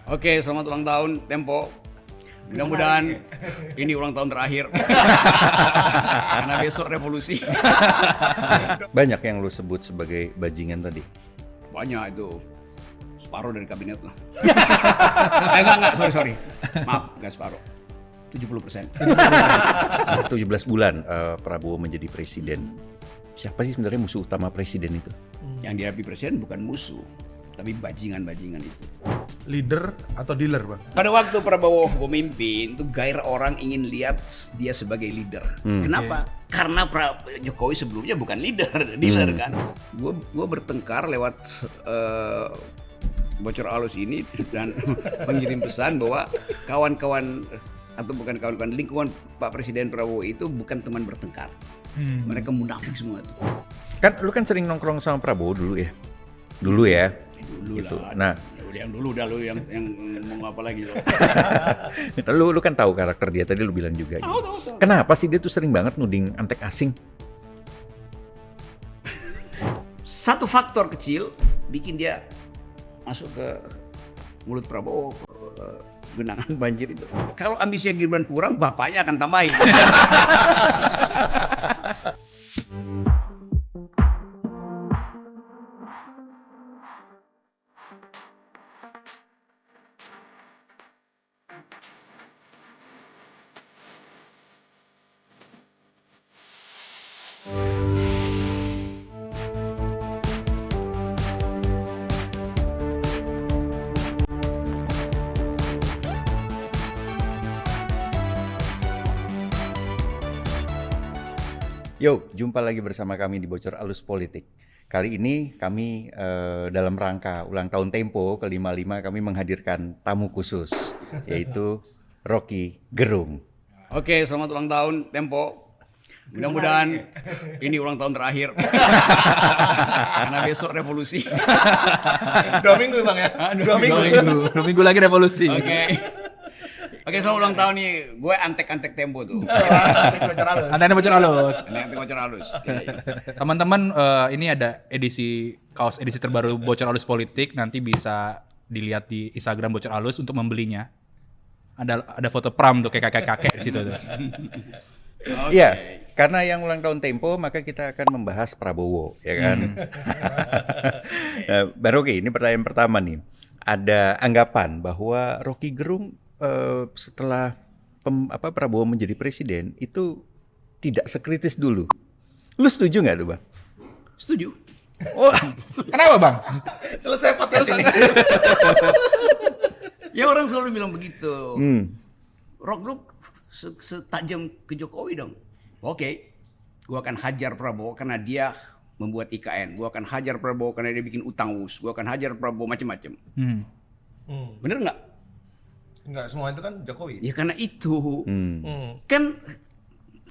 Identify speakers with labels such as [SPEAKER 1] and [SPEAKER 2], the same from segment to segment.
[SPEAKER 1] Oke, selamat ulang tahun Tempo. Mudah-mudahan ini ulang tahun terakhir. Karena besok revolusi.
[SPEAKER 2] Banyak yang lu sebut sebagai bajingan tadi.
[SPEAKER 1] Banyak itu. Separuh dari kabinet lah. Enggak, sorry. Maaf, enggak separuh. 70%.
[SPEAKER 2] 17 bulan Prabowo menjadi presiden. Siapa sih sebenarnya musuh utama presiden itu?
[SPEAKER 1] Yang dihadapi presiden bukan musuh, tapi bajingan-bajingan itu.
[SPEAKER 3] Leader atau dealer, Bang?
[SPEAKER 1] Pada waktu Prabowo memimpin, itu gairah orang ingin lihat dia sebagai leader. Kenapa? Karena Jokowi sebelumnya bukan dealer kan. Gue bertengkar lewat bocor alus ini dan mengirim pesan bahwa kawan-kawan atau bukan kawan-kawan lingkungan Pak Presiden Prabowo itu bukan teman bertengkar. Mereka munafik semua tuh.
[SPEAKER 2] Kan lu kan sering nongkrong sama Prabowo dulu ya? Dulu ya?
[SPEAKER 1] Dulu
[SPEAKER 2] Gitu.
[SPEAKER 1] lah.
[SPEAKER 2] Nah,
[SPEAKER 1] Yang dulu dah lu yang mau apa lagi tuh.
[SPEAKER 2] lu kan tahu karakter dia tadi lu bilang juga.
[SPEAKER 1] Tahu.
[SPEAKER 2] Kenapa sih dia tuh sering banget nuding antek asing?
[SPEAKER 1] Satu faktor kecil bikin dia masuk ke mulut Prabowo, genangan banjir itu. Kalau ambisinya Gibran kurang, bapaknya akan tambahin.
[SPEAKER 2] Yo, jumpa lagi bersama kami di Bocor Alus Politik. Kali ini kami dalam rangka ulang tahun Tempo ke-55 kami menghadirkan tamu khusus, yaitu Rocky Gerung.
[SPEAKER 1] Oke, selamat ulang tahun Tempo. Mudah-mudahan ini ulang tahun terakhir. Karena besok revolusi.
[SPEAKER 3] 2 minggu, Bang ya? 2 minggu.
[SPEAKER 4] 2 minggu lagi revolusi.
[SPEAKER 1] Oke, selamat ulang tahun nih. Gue antek-antek Tempo tuh.
[SPEAKER 4] Anda bocor halus.
[SPEAKER 1] Antek bocor halus.
[SPEAKER 4] Teman-teman, ini ada kaos edisi terbaru Bocor Halus Politik. Nanti bisa dilihat di Instagram Bocor Halus untuk membelinya. Ada foto Pram tuh kayak kakek-kakek di situ tuh.
[SPEAKER 2] Iya, karena yang ulang tahun Tempo maka kita akan membahas Prabowo, ya kan? Nah, Bang Rocky, ini pertanyaan pertama nih. Ada anggapan bahwa Rocky Gerung setelah Prabowo menjadi presiden itu tidak sekritis dulu. Lu setuju nggak tuh, Bang?
[SPEAKER 1] Setuju.
[SPEAKER 2] Oh,
[SPEAKER 4] Kenapa, Bang?
[SPEAKER 3] Selesai podcast ini.
[SPEAKER 1] Ya orang selalu bilang begitu. Rock lu setajam ke Jokowi dong. Oke, gua akan hajar Prabowo karena dia membuat IKN. Gua akan hajar Prabowo karena dia bikin utang wus. Gua akan hajar Prabowo macam-macam. Bener nggak?
[SPEAKER 3] Enggak, semua itu kan Jokowi.
[SPEAKER 1] Ya karena itu. Kan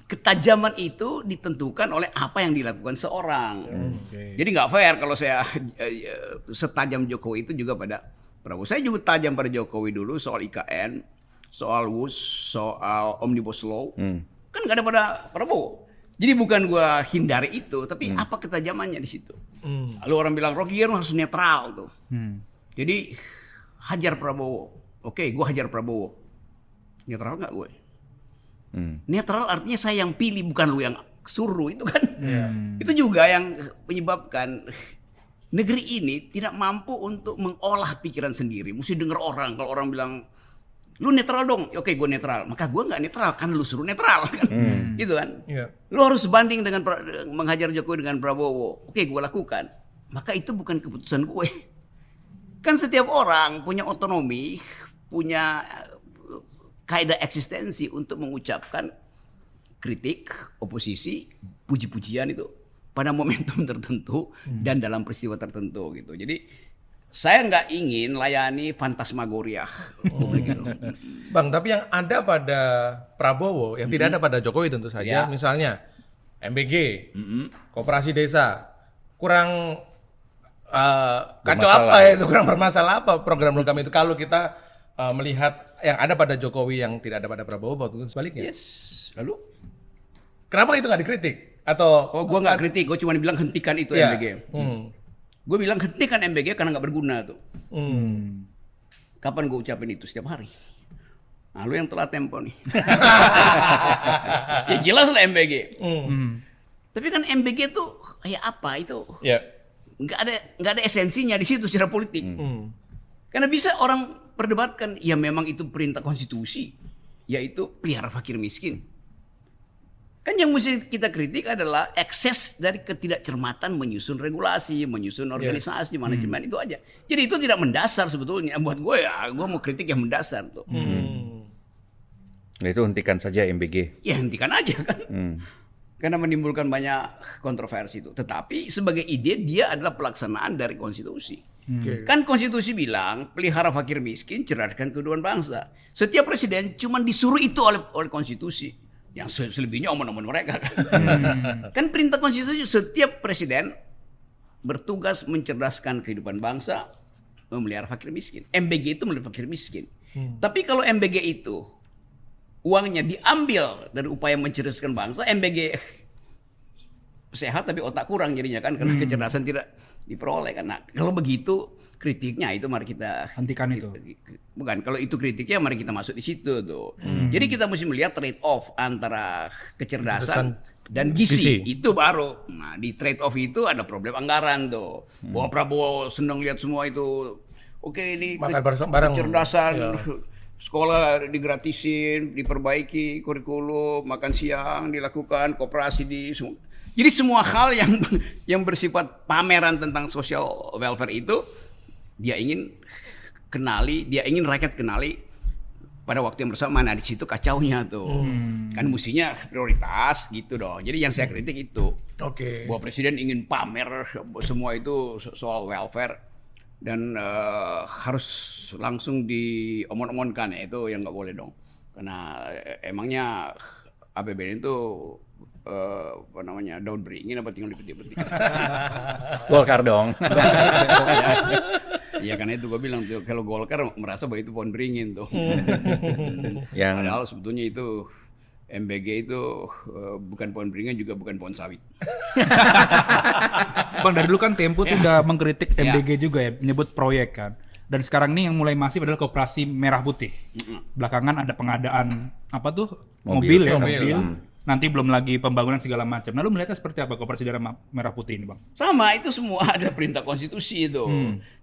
[SPEAKER 1] ketajaman itu ditentukan oleh apa yang dilakukan seorang. Jadi nggak fair kalau saya setajam Jokowi itu juga pada Prabowo. Saya juga tajam pada Jokowi dulu soal IKN, soal WUS, soal Omnibus Law. Kan nggak ada pada Prabowo. Jadi bukan gua hindari itu, tapi apa ketajamannya di situ. Lalu orang bilang Rocky Gerung harus netral tuh. Jadi hajar Prabowo. Oke, gue hajar Prabowo. Netral nggak gue? Netral artinya saya yang pilih, bukan lu yang suruh, itu kan. Itu juga yang menyebabkan negeri ini tidak mampu untuk mengolah pikiran sendiri. Mesti denger orang. Kalau orang bilang, lu netral dong. Oke, gue netral. Maka gue nggak netral, kan lu suruh netral kan. Gitu kan. Lu harus banding dengan menghajar Jokowi dengan Prabowo. Oke, gue lakukan. Maka itu bukan keputusan gue. Kan setiap orang punya otonomi, punya kaidah eksistensi untuk mengucapkan kritik, oposisi, puji-pujian itu pada momentum tertentu dan dalam peristiwa tertentu gitu. Jadi saya nggak ingin layani fantasmagoria publik itu.
[SPEAKER 3] Bang, tapi yang ada pada Prabowo, yang tidak ada pada Jokowi tentu saja, misalnya MBG, Koperasi Desa, kurang kacau apa ya itu, kurang bermasalah apa program-program itu kalau kita melihat yang ada pada Jokowi yang tidak ada pada Prabowo, waktu itu sebaliknya.
[SPEAKER 1] Lalu
[SPEAKER 3] Kenapa itu nggak dikritik? Atau
[SPEAKER 1] gue nggak kritik, gue cuma bilang hentikan itu MBG. Gue bilang hentikan MBG karena nggak berguna tuh. Kapan gue ucapin itu? Setiap hari. Nah, lu yang telat tempo nih. Ya jelas lah MBG. Tapi kan MBG tuh kayak apa itu?
[SPEAKER 3] Ya.
[SPEAKER 1] Nggak ada esensinya di situ secara politik. Karena bisa orang perdebatkan, ya memang itu perintah konstitusi, yaitu pelihara fakir miskin. Kan yang mesti kita kritik adalah ekses dari ketidakcermatan menyusun regulasi, menyusun organisasi, manajemen, itu aja. Jadi itu tidak mendasar sebetulnya. Buat gue ya, gue mau kritik yang mendasar tuh.
[SPEAKER 2] Nah, itu hentikan saja MBG.
[SPEAKER 1] Ya hentikan aja kan. Karena menimbulkan banyak kontroversi itu. Tetapi sebagai ide dia adalah pelaksanaan dari konstitusi. Kan konstitusi bilang pelihara fakir miskin, cerdaskan kedua bangsa. Setiap presiden cuma disuruh itu oleh konstitusi. Yang selebihnya omong-omong mereka kan. Kan perintah konstitusi setiap presiden bertugas mencerdaskan kehidupan bangsa, memelihara fakir miskin. MBG itu memelihara fakir miskin. Tapi kalau MBG itu uangnya diambil dari upaya mencerdaskan bangsa, MBG sehat tapi otak kurang jadinya kan, karena kecerdasan tidak diperoleh kan. Nah, kalau begitu kritiknya itu mari kita
[SPEAKER 4] hentikan itu.
[SPEAKER 1] Bukan, kalau itu kritiknya mari kita masuk di situ tuh. Jadi kita mesti melihat trade off antara kecerdasan dan gizi. Itu baru. Nah, di trade off itu ada problem anggaran tuh. Bahwa Prabowo senang lihat semua itu. Oke, ini
[SPEAKER 3] Makan bareng.
[SPEAKER 1] kecerdasan. Sekolah digratisin, diperbaiki kurikulum, makan siang dilakukan, koperasi di semua. Jadi semua hal yang bersifat pameran tentang social welfare itu dia ingin kenali, dia ingin rakyat kenali pada waktu yang bersamaan. Nah, di situ kacaunya tuh. Kan mestinya prioritas gitu dong. Jadi yang saya kritik itu. Bahwa presiden ingin pamer semua itu soal welfare dan harus langsung diomong-omongkan, ya itu yang nggak boleh dong. Karena emangnya APBN itu daun beringin apa tinggal dipetik-petik.
[SPEAKER 2] Golkar dong.
[SPEAKER 1] Iya, karena itu gue bilang tuh, kalau Golkar merasa bahwa itu pohon beringin tuh. Padahal sebetulnya itu MBG itu bukan pohon beringin juga bukan pohon sawit.
[SPEAKER 4] Bang, dari dulu kan Tempo tuh udah mengkritik MBG juga ya, menyebut proyek kan. Dan sekarang nih yang mulai masif adalah Koperasi Merah Putih. Belakangan ada pengadaan apa tuh? Mobil. Nanti belum lagi pembangunan segala macam. Nah, lu melihatnya seperti apa Koperasi Merah Putih ini, Bang?
[SPEAKER 1] Sama, itu semua ada perintah konstitusi itu.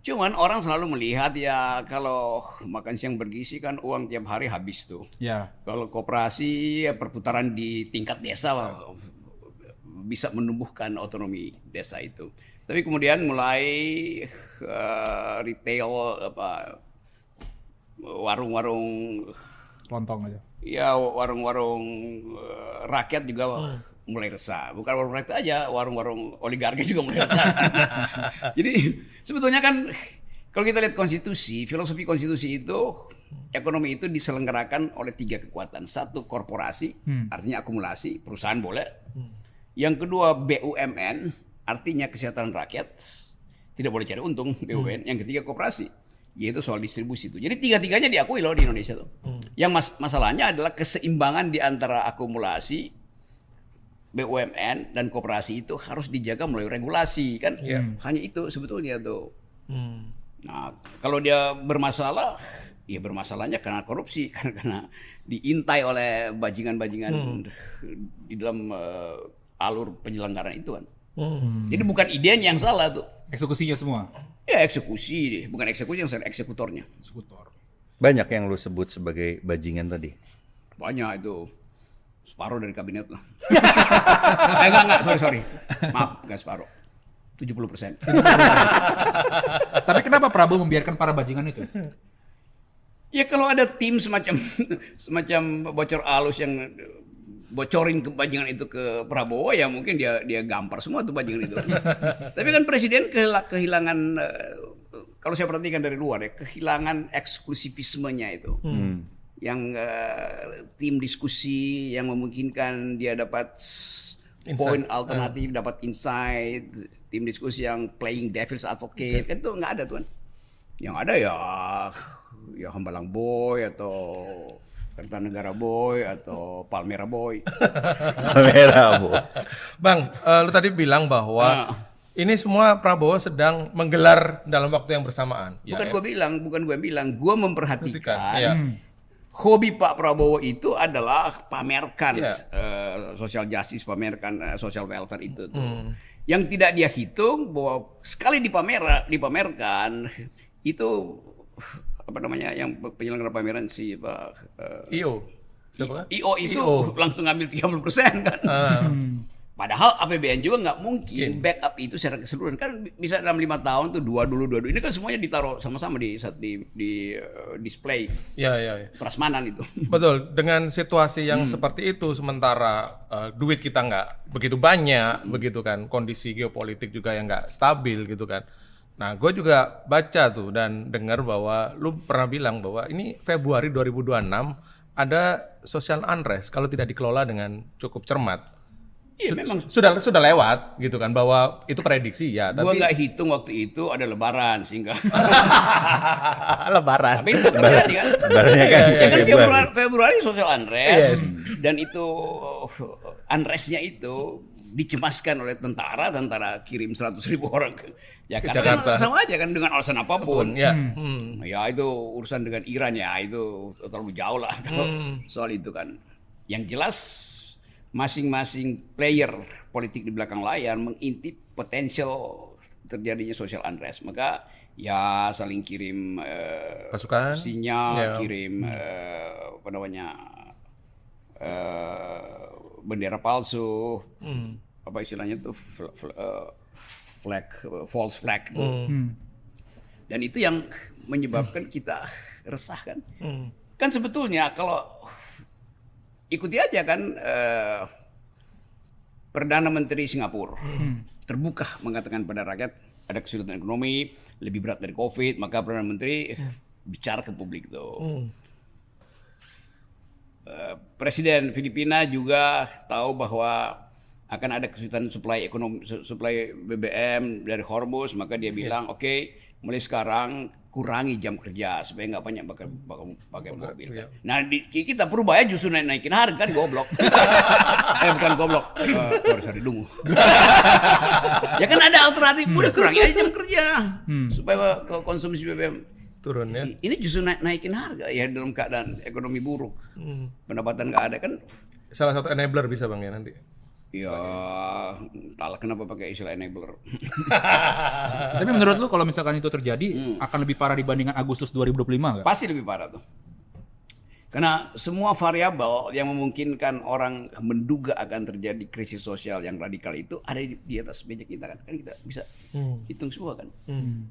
[SPEAKER 1] Cuman orang selalu melihat ya kalau makan siang bergizi kan uang tiap hari habis tuh.
[SPEAKER 4] Ya.
[SPEAKER 1] Kalau koperasi ya perputaran di tingkat desa bisa menumbuhkan otonomi desa itu. Tapi kemudian mulai retail warung-warung
[SPEAKER 4] Lontong aja.
[SPEAKER 1] ya warung-warung rakyat juga mulai resah. Bukan warung rakyat aja, warung-warung oligarki juga mulai resah. Jadi sebetulnya kan kalau kita lihat konstitusi, filosofi konstitusi itu ekonomi itu diselenggarakan oleh 3 kekuatan. Satu korporasi, artinya akumulasi, perusahaan boleh. Yang kedua BUMN, artinya kesejahteraan rakyat, tidak boleh cari untung BUMN. Yang ketiga koperasi, yaitu soal distribusi itu. Jadi 3-tiganya diakui loh di Indonesia tuh. Yang masalahnya adalah keseimbangan di antara akumulasi, BUMN dan koperasi itu harus dijaga melalui regulasi kan. Hanya itu sebetulnya tuh. Nah, kalau dia bermasalah, ya bermasalahnya karena korupsi, karena diintai oleh bajingan-bajingan di dalam alur penyelenggaraan itu kan. Jadi bukan idenya yang salah tuh.
[SPEAKER 4] Eksekusinya semua.
[SPEAKER 1] Ya eksekusi deh, bukan eksekusi yang salah, eksekutornya.
[SPEAKER 4] Eksekutor.
[SPEAKER 2] Banyak yang lu sebut sebagai bajingan tadi.
[SPEAKER 1] Banyak itu. Separuh dari kabinet lah. Enggak, sorry. Maaf, enggak separuh. 70%.
[SPEAKER 4] Tapi kenapa Prabowo membiarkan para bajingan itu?
[SPEAKER 1] Ya kalau ada tim semacam bocor alus yang bocorin bajingan itu ke Prabowo, ya mungkin dia gampar semua tuh bajingan itu. Tapi kan presiden kehilangan, kalau saya perhatikan dari luar ya, kehilangan eksklusivismenya itu. Yang tim diskusi yang memungkinkan dia dapat poin alternatif, dapat insight, tim diskusi yang playing devil's advocate, kan itu nggak ada tuan. Yang ada ya Hambalang Boy atau Kertanegara Boy atau Palmera Boy.
[SPEAKER 2] Palmera Boy.
[SPEAKER 3] Bang, lu tadi bilang bahwa ini semua Prabowo sedang menggelar dalam waktu yang bersamaan.
[SPEAKER 1] Bukan gue bilang, gue memperhatikan
[SPEAKER 3] ya.
[SPEAKER 1] hobi Pak Prabowo itu adalah pamerkan
[SPEAKER 3] Ya.
[SPEAKER 1] social justice, pamerkan social welfare itu tuh. Yang tidak dia hitung bahwa sekali dipamerkan itu apa namanya yang penyelenggara pameran si Pak
[SPEAKER 3] IO. Siapa?
[SPEAKER 1] IO itu langsung ngambil 30% kan. Padahal APBN juga nggak mungkin backup itu secara keseluruhan, kan bisa dalam 5 tahun tuh dua dulu ini kan semuanya ditaruh sama-sama di display
[SPEAKER 3] Ya.
[SPEAKER 1] prasmanan itu.
[SPEAKER 3] Betul, dengan situasi yang seperti itu, sementara duit kita nggak begitu banyak, begitu kan, kondisi geopolitik juga yang nggak stabil gitu kan. Nah, gue juga baca tuh dan dengar bahwa lu pernah bilang bahwa ini Februari 2026 ada social unrest kalau tidak dikelola dengan cukup cermat.
[SPEAKER 1] Iya memang.
[SPEAKER 3] Sudah lewat gitu kan, bahwa itu prediksi ya.
[SPEAKER 1] Gua
[SPEAKER 3] Tapi
[SPEAKER 1] nggak hitung waktu itu ada Lebaran sehingga.
[SPEAKER 3] Lebaran.
[SPEAKER 1] Tapi itu terjadi kan.
[SPEAKER 2] Lebarannya kan
[SPEAKER 1] Ya kan
[SPEAKER 2] Februari.
[SPEAKER 1] Februari social unrest dan itu unrestnya itu dicemaskan oleh tentara kirim 100.000 orang ke Jakarta. Kan sama aja kan dengan alasan apapun.
[SPEAKER 3] Ya.
[SPEAKER 1] Ya itu urusan dengan Iran ya itu terlalu jauh lah soal itu kan. Yang jelas masing-masing player politik di belakang layar mengintip potensial terjadinya social unrest. Maka ya saling kirim
[SPEAKER 3] Pasukan,
[SPEAKER 1] sinyal, kirim apa namanya bendera palsu, apa istilahnya tuh false flag. Dan itu yang menyebabkan kita resah kan. Kan sebetulnya kalau ikuti aja kan Perdana Menteri Singapura terbuka mengatakan pada rakyat ada kesulitan ekonomi lebih berat dari COVID, maka Perdana Menteri bicara ke publik tuh. Presiden Filipina juga tahu bahwa akan ada kesulitan suplai BBM dari Hormuz, maka dia bilang oke, mulai sekarang kurangi jam kerja supaya nggak banyak pakai mobil. Nah kita Perubahan justru naikin harga kan, goblok. Bukan goblok, sorry dungu. Ya kan ada alternatif, udah kurangi aja jam kerja supaya konsumsi BBM
[SPEAKER 3] turun ya.
[SPEAKER 1] Ini justru naikin harga ya dalam keadaan ekonomi buruk, pendapatan nggak ada kan.
[SPEAKER 3] Salah satu enabler bisa bang ya nanti.
[SPEAKER 1] Ya, entahlah kenapa pakai istilah enabler.
[SPEAKER 4] Tapi menurut lu kalau misalkan itu terjadi akan lebih parah dibandingkan Agustus 2025 nggak?
[SPEAKER 1] Pasti lebih parah tuh. Karena semua variabel yang memungkinkan orang menduga akan terjadi krisis sosial yang radikal itu ada di atas meja kita kan. Kan kita bisa hitung semua kan.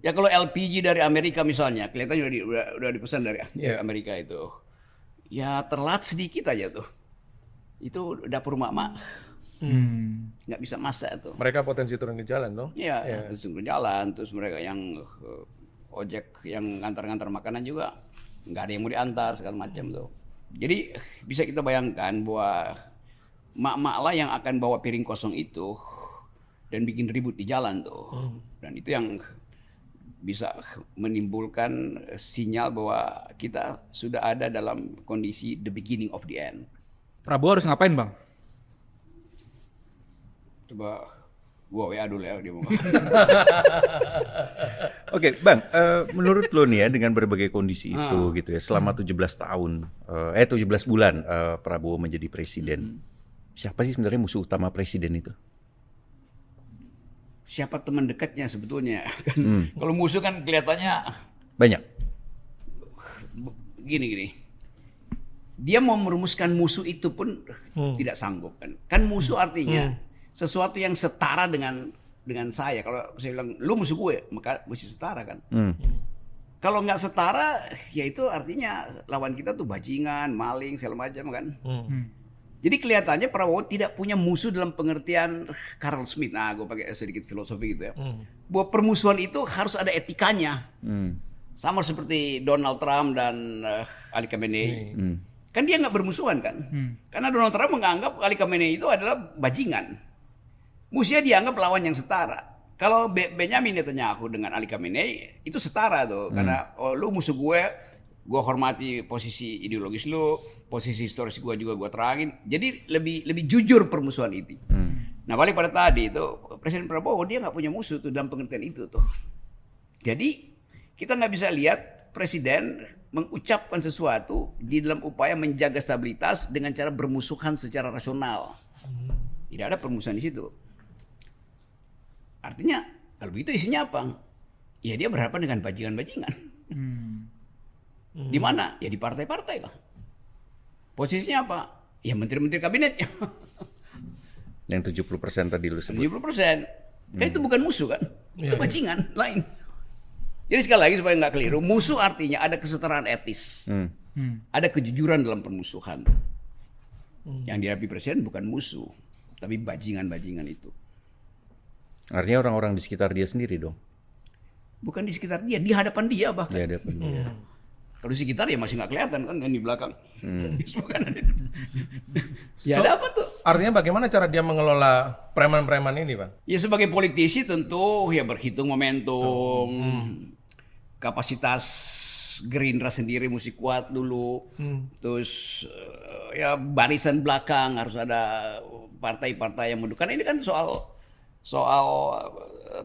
[SPEAKER 1] Ya kalau LPG dari Amerika misalnya, kelihatannya udah dipesan dari Amerika itu. Ya terlambat sedikit aja tuh. Itu dapur mak-mak. Nggak bisa masak tuh.
[SPEAKER 3] Mereka potensi turun ke jalan dong.
[SPEAKER 1] Iya, turun ke jalan. Terus mereka yang ojek yang ngantar-ngantar makanan juga nggak ada yang mau diantar segala macam tuh. Jadi bisa kita bayangkan bahwa mak-mak lah yang akan bawa piring kosong itu dan bikin ribut di jalan tuh. Dan itu yang bisa menimbulkan sinyal bahwa kita sudah ada dalam kondisi the beginning of the end.
[SPEAKER 4] Prabowo harus ngapain bang?
[SPEAKER 1] Coba gua WA dulu ya dia mau.
[SPEAKER 2] Oke, Bang, menurut lo nih ya dengan berbagai kondisi itu gitu ya, selama 17 tahun, 17 bulan Prabowo menjadi presiden, siapa sih sebenarnya musuh utama presiden itu?
[SPEAKER 1] Siapa teman dekatnya sebetulnya? Kalau musuh kan kelihatannya
[SPEAKER 2] Banyak.
[SPEAKER 1] Gini. Dia mau merumuskan musuh itu pun tidak sanggup kan. Kan musuh artinya sesuatu yang setara dengan saya. Kalau saya bilang lu musuh gue, maka mesti setara kan. Kalau nggak setara, ya itu artinya lawan kita tuh bajingan, maling, segala macam kan. Jadi kelihatannya Prabowo tidak punya musuh dalam pengertian Carl Smith. Nah, gue pakai sedikit filosofi gitu ya. Bahwa permusuhan itu harus ada etikanya. Sama seperti Donald Trump dan Ali Khamenei. Kan dia nggak bermusuhan kan. Karena Donald Trump menganggap Ali Khamenei itu adalah bajingan. Musuhnya dianggap lawan yang setara. Kalau Benjamin Netanyahu dengan Ali Khamenei itu setara tuh. Karena lu musuh gue hormati posisi ideologis lu, posisi historis gue juga gue terangin. Jadi lebih jujur permusuhan itu. Nah balik pada tadi itu Presiden Prabowo dia nggak punya musuh tuh dalam pengertian itu tuh. Jadi kita nggak bisa lihat presiden mengucapkan sesuatu di dalam upaya menjaga stabilitas dengan cara bermusuhan secara rasional. Tidak ada permusuhan di situ. Artinya kalau begitu isinya apa? Ya dia berhadapan dengan bajingan-bajingan. Di mana? Ya di partai-partai lah. Posisinya apa? Ya menteri-menteri kabinetnya.
[SPEAKER 2] Yang 70% tadi lu sebut.
[SPEAKER 1] 70%. Kan itu bukan musuh kan? Itu bajingan lain. Jadi sekali lagi supaya nggak keliru, musuh artinya ada kesetaraan etis. Ada kejujuran dalam permusuhan. Yang dihadapi presiden bukan musuh, tapi bajingan-bajingan itu.
[SPEAKER 2] Artinya orang-orang di sekitar dia sendiri dong.
[SPEAKER 1] Bukan di sekitar dia, di hadapan dia bahkan.
[SPEAKER 2] Di hadapan dia.
[SPEAKER 1] Kalau di sekitar ya masih nggak kelihatan kan yang di belakang. Dia semua kan ada. Ya ada apa tuh?
[SPEAKER 3] Artinya bagaimana cara dia mengelola preman-preman ini, Bang?
[SPEAKER 1] Ya sebagai politisi tentu ya berhitung momentum, kapasitas Gerindra sendiri mesti kuat dulu, terus ya barisan belakang harus ada partai-partai yang mendukung. Karena ini kan soal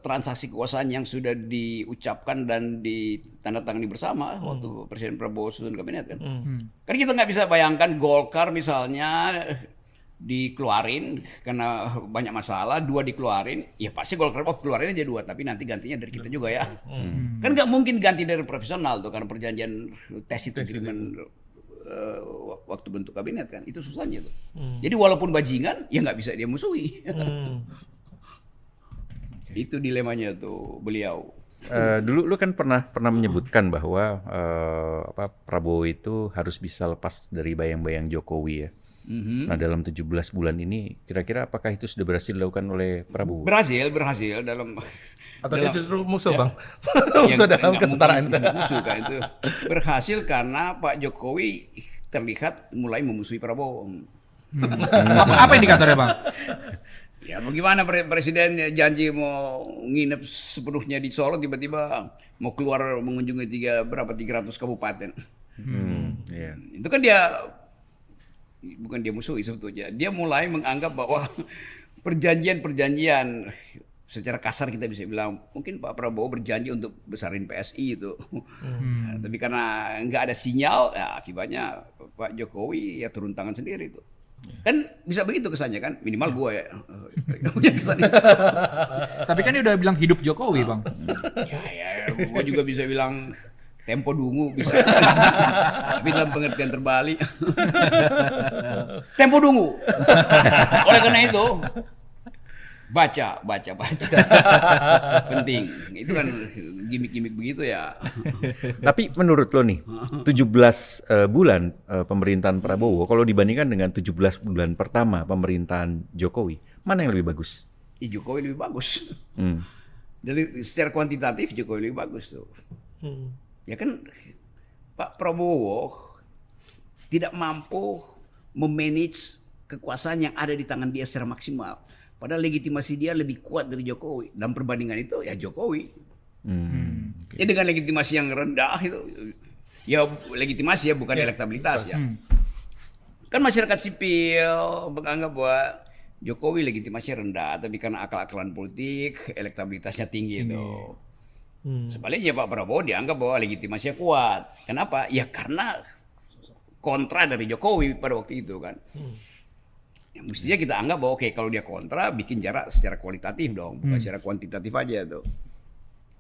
[SPEAKER 1] transaksi kekuasaan yang sudah diucapkan dan ditandatangani bersama waktu Presiden Prabowo susun kabinet kan. Kan kita nggak bisa bayangkan Golkar misalnya dikeluarin karena banyak masalah, 2 dikeluarin, ya pasti Golkar keluarin aja 2, tapi nanti gantinya dari kita juga ya. Kan nggak mungkin ganti dari profesional tuh karena perjanjian tes itu dengan waktu bentuk kabinet kan, itu susahnya tuh. Jadi walaupun bajingan, ya nggak bisa dia musuhi. Itu dilemanya tuh beliau.
[SPEAKER 2] Dulu lu kan pernah menyebutkan bahwa Prabowo itu harus bisa lepas dari bayang-bayang Jokowi ya. Nah dalam 17 bulan ini kira-kira apakah itu sudah berhasil dilakukan oleh Prabowo?
[SPEAKER 1] Berhasil dalam
[SPEAKER 3] Atau dia justru musuh, Bang?
[SPEAKER 1] yang
[SPEAKER 3] Musuh dalam
[SPEAKER 1] nggak
[SPEAKER 3] kesetaraan
[SPEAKER 1] mungkin
[SPEAKER 3] itu.
[SPEAKER 1] musuh kan itu. Berhasil karena Pak Jokowi terlihat mulai memusuhi Prabowo.
[SPEAKER 4] Apa indikatornya, Bang?
[SPEAKER 1] Ya bagaimana presiden janji mau nginep sepenuhnya di Solo, tiba-tiba mau keluar mengunjungi 300 kabupaten.
[SPEAKER 2] Iya.
[SPEAKER 1] Itu kan dia bukan dia musuhi sebetulnya. Dia mulai menganggap bahwa perjanjian secara kasar kita bisa bilang mungkin Pak Prabowo berjanji untuk besarin PSI itu. Nah, tapi karena nggak ada sinyal, ya akibatnya Pak Jokowi ya turun tangan sendiri itu. Kan bisa begitu kesannya kan, minimal gue ya punya kesan itu.
[SPEAKER 4] Tapi kan dia udah bilang hidup Jokowi, Bang.
[SPEAKER 1] Ya, gue juga bisa bilang tempo dungu bisa. Tapi dalam pengertian terbalik. Tempo dungu. Oleh karena itu baca. Penting. Itu kan gimmick-gimmick begitu ya.
[SPEAKER 2] Tapi menurut lo nih, 17 bulan pemerintahan Prabowo kalau dibandingkan dengan 17 bulan pertama pemerintahan Jokowi, mana yang lebih bagus?
[SPEAKER 1] Jokowi lebih bagus. Dari secara kuantitatif Jokowi lebih bagus tuh. Ya kan Pak Prabowo tidak mampu memanage kekuasaan yang ada di tangan dia secara maksimal. Padahal legitimasi dia lebih kuat dari Jokowi. Dalam perbandingan itu ya Jokowi. Ya dengan legitimasi yang rendah itu, ya legitimasi ya bukan elektabilitas ya. Kan masyarakat sipil menganggap bahwa Jokowi legitimasinya rendah, tapi karena akal-akalan politik elektabilitasnya tinggi itu. Sebaliknya Pak Prabowo dianggap bahwa legitimasinya kuat. Kenapa? Ya karena kontra dari Jokowi pada waktu itu kan. Ya, mestinya kita anggap bahwa oke, kalau dia kontra bikin jarak secara kualitatif dong, bukan secara kuantitatif aja tuh.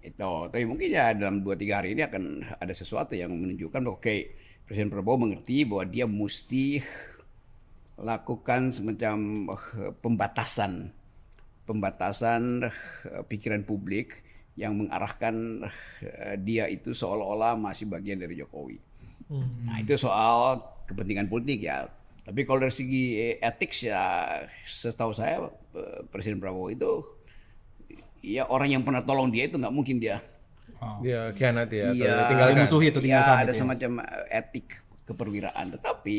[SPEAKER 1] Itu, tapi mungkin ya dalam 2-3 hari ini akan ada sesuatu yang menunjukkan bahwa oke, Presiden Prabowo mengerti bahwa dia mesti lakukan semacam pembatasan pikiran publik yang mengarahkan dia itu seolah-olah masih bagian dari Jokowi. Nah itu soal kepentingan politik ya. Tapi kalau dari segi etik ya setahu saya Presiden Prabowo itu ya orang yang pernah tolong dia itu nggak mungkin dia.
[SPEAKER 3] Dia khianat ya, atau
[SPEAKER 1] Ya,
[SPEAKER 3] tinggalkan.
[SPEAKER 4] Musuhi itu tinggalkan.
[SPEAKER 1] Ya ada semacam etik kepperwiraan. Tetapi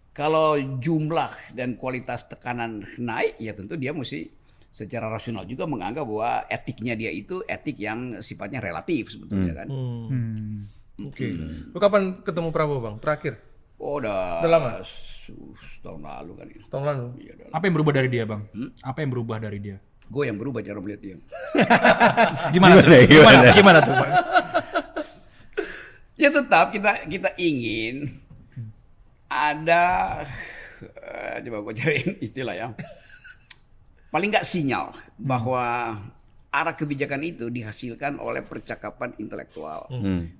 [SPEAKER 1] kalau jumlah dan kualitas tekanan naik ya tentu dia mesti secara rasional juga menganggap bahwa etiknya dia itu etik yang sifatnya relatif sebetulnya kan.
[SPEAKER 3] Oke. Lu kapan ketemu Prabowo, Bang? Terakhir?
[SPEAKER 1] Oh udah
[SPEAKER 3] Udah lama?
[SPEAKER 1] setahun lalu kan ini.
[SPEAKER 3] Tahun lalu.
[SPEAKER 1] Iya, dah.
[SPEAKER 4] Apa yang berubah dari dia, Bang? Apa yang berubah dari dia?
[SPEAKER 1] Gue yang berubah cara melihat dia.
[SPEAKER 4] Gimana tuh, Bang?
[SPEAKER 1] Ya tetap kita ingin ada coba gue cariin istilah ya. Paling nggak sinyal bahwa arah kebijakan itu dihasilkan oleh percakapan intelektual.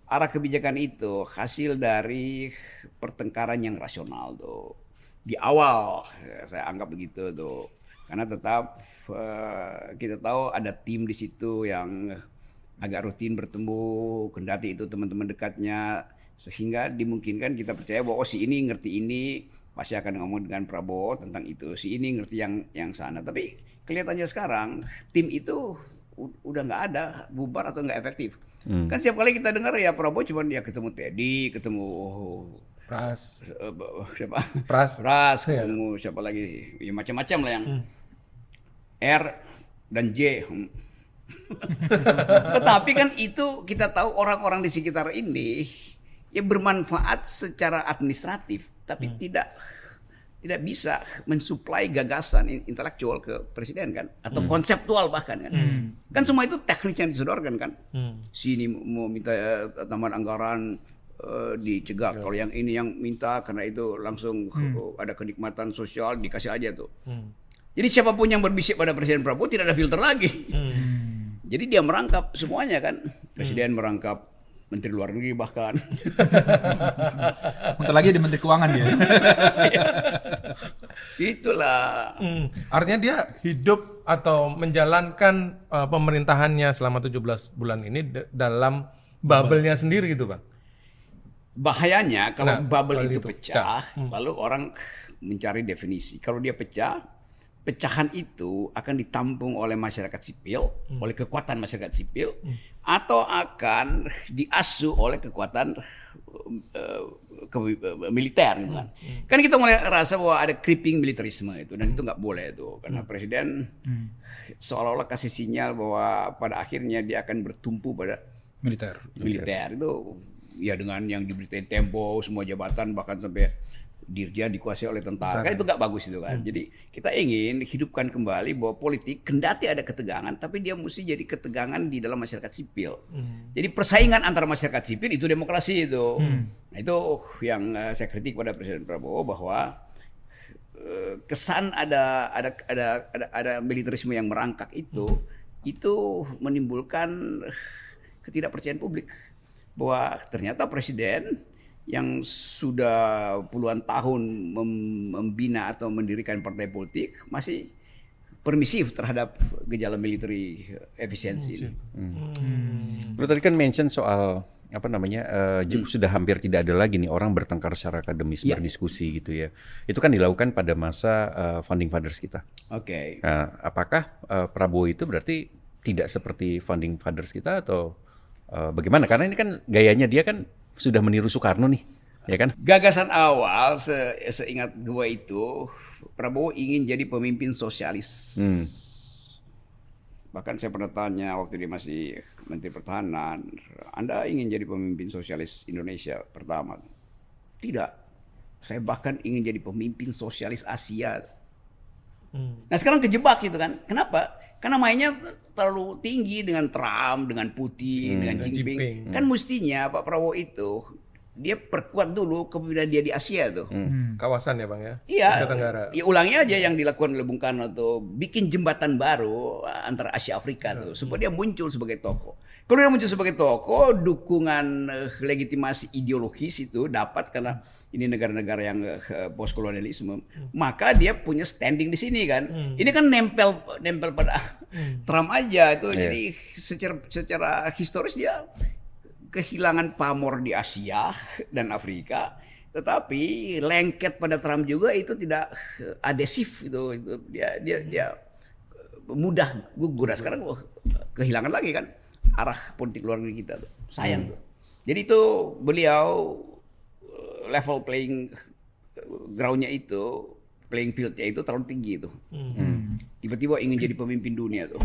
[SPEAKER 1] Arah kebijakan itu hasil dari pertengkaran yang rasional tuh. Di awal saya anggap begitu tuh. Karena tetap kita tahu ada tim di situ yang agak rutin bertemu, kendati itu teman-teman dekatnya, sehingga dimungkinkan kita percaya bahwa si ini ngerti ini, pasti akan ngomong dengan Prabowo tentang itu. Si ini ngerti yang sana. Tapi kelihatannya sekarang tim itu udah nggak ada, bubar atau nggak efektif. Kan setiap kali kita dengar ya Prabowo cuma dia ketemu Teddy, ketemu siapa? Pras, ketemu siapa lagi? Ya macam-macam lah yang R dan J. Tetapi kan itu kita tahu orang-orang di sekitar ini ya bermanfaat secara administratif, tapi tidak bisa mensuplai gagasan intelektual ke presiden kan, atau konseptual bahkan kan. Kan semua itu teknis yang disodorkan kan. Sini mau minta tambahan anggaran dicegah, kalau yang ini yang minta karena itu langsung ada kenikmatan sosial dikasih aja tuh. Jadi siapapun yang berbisik pada Presiden Prabowo tidak ada filter lagi. Jadi dia merangkap semuanya kan. Presiden merangkap Menteri Luar Negeri bahkan.
[SPEAKER 4] Bentar lagi di Menteri Keuangan dia.
[SPEAKER 1] Itulah.
[SPEAKER 3] Artinya dia hidup atau menjalankan pemerintahannya selama 17 bulan ini dalam bubble-nya sendiri gitu, Bang.
[SPEAKER 1] Bahayanya kalau bubble itu pecah, lalu orang mencari definisi. Kalau dia pecah, pecahan itu akan ditampung oleh masyarakat sipil, oleh kekuatan masyarakat sipil, atau akan diasuh oleh kekuatan militer gitu kan. Kan kita mulai rasa bahwa ada creeping militerisme itu, dan itu nggak boleh itu, karena presiden seolah-olah kasih sinyal bahwa pada akhirnya dia akan bertumpu pada
[SPEAKER 4] Militer.
[SPEAKER 1] Itu ya dengan yang diberitain Tempo, semua jabatan bahkan sampai Dirjen dikuasai oleh tentara. Kan itu nggak bagus itu kan. Jadi kita ingin hidupkan kembali bahwa politik kendati ada ketegangan, tapi dia mesti jadi ketegangan di dalam masyarakat sipil. Jadi persaingan antara masyarakat sipil itu demokrasi itu. Nah, itu yang saya kritik pada Presiden Prabowo, bahwa kesan ada militerisme yang merangkak itu menimbulkan ketidakpercayaan publik bahwa ternyata presiden yang sudah puluhan tahun membina atau mendirikan partai politik masih permisif terhadap gejala military efisiensi.
[SPEAKER 2] Lu tadi kan mention soal sudah hampir tidak ada lagi nih orang bertengkar secara akademis, berdiskusi gitu ya. Itu kan dilakukan pada masa founding fathers kita.
[SPEAKER 1] Oke.
[SPEAKER 2] Nah, apakah Prabowo itu berarti tidak seperti founding fathers kita atau bagaimana? Karena ini kan gayanya dia kan sudah meniru Soekarno nih, ya kan?
[SPEAKER 1] Gagasan awal seingat gue itu Prabowo ingin jadi pemimpin sosialis. Bahkan saya pernah tanya waktu dia masih Menteri Pertahanan, Anda ingin jadi pemimpin sosialis Indonesia pertama? Tidak. Saya bahkan ingin jadi pemimpin sosialis Asia. Nah sekarang kejebak gitu kan. Kenapa? Karena mainnya terlalu tinggi dengan Trump, dengan Putin, dengan Jinping. Kan mestinya Pak Prabowo itu dia perkuat dulu kepemimpinan dia di Asia tuh.
[SPEAKER 3] Kawasan ya Bang ya?
[SPEAKER 1] Iya.
[SPEAKER 3] Asia Tenggara.
[SPEAKER 1] Ya ulangi aja yang dilakukan oleh Bung Karno tuh, bikin jembatan baru antara Asia Afrika tuh, supaya dia muncul sebagai tokoh. Kalau dia muncul sebagai tokoh, dukungan legitimasi ideologis itu dapat karena ini negara-negara yang postkolonialisme, maka dia punya standing di sini kan. Ini kan nempel pada Trump aja itu. Jadi secara historis dia kehilangan pamor di Asia dan Afrika, tetapi lengket pada Trump juga itu tidak adesif itu dia mudah gugur. Sekarang kehilangan lagi kan arah politik luar negeri kita tuh. Sayang tuh. Jadi itu beliau level playing groundnya itu, playing fieldnya itu terlalu tinggi itu. Tiba-tiba ingin jadi pemimpin dunia tuh.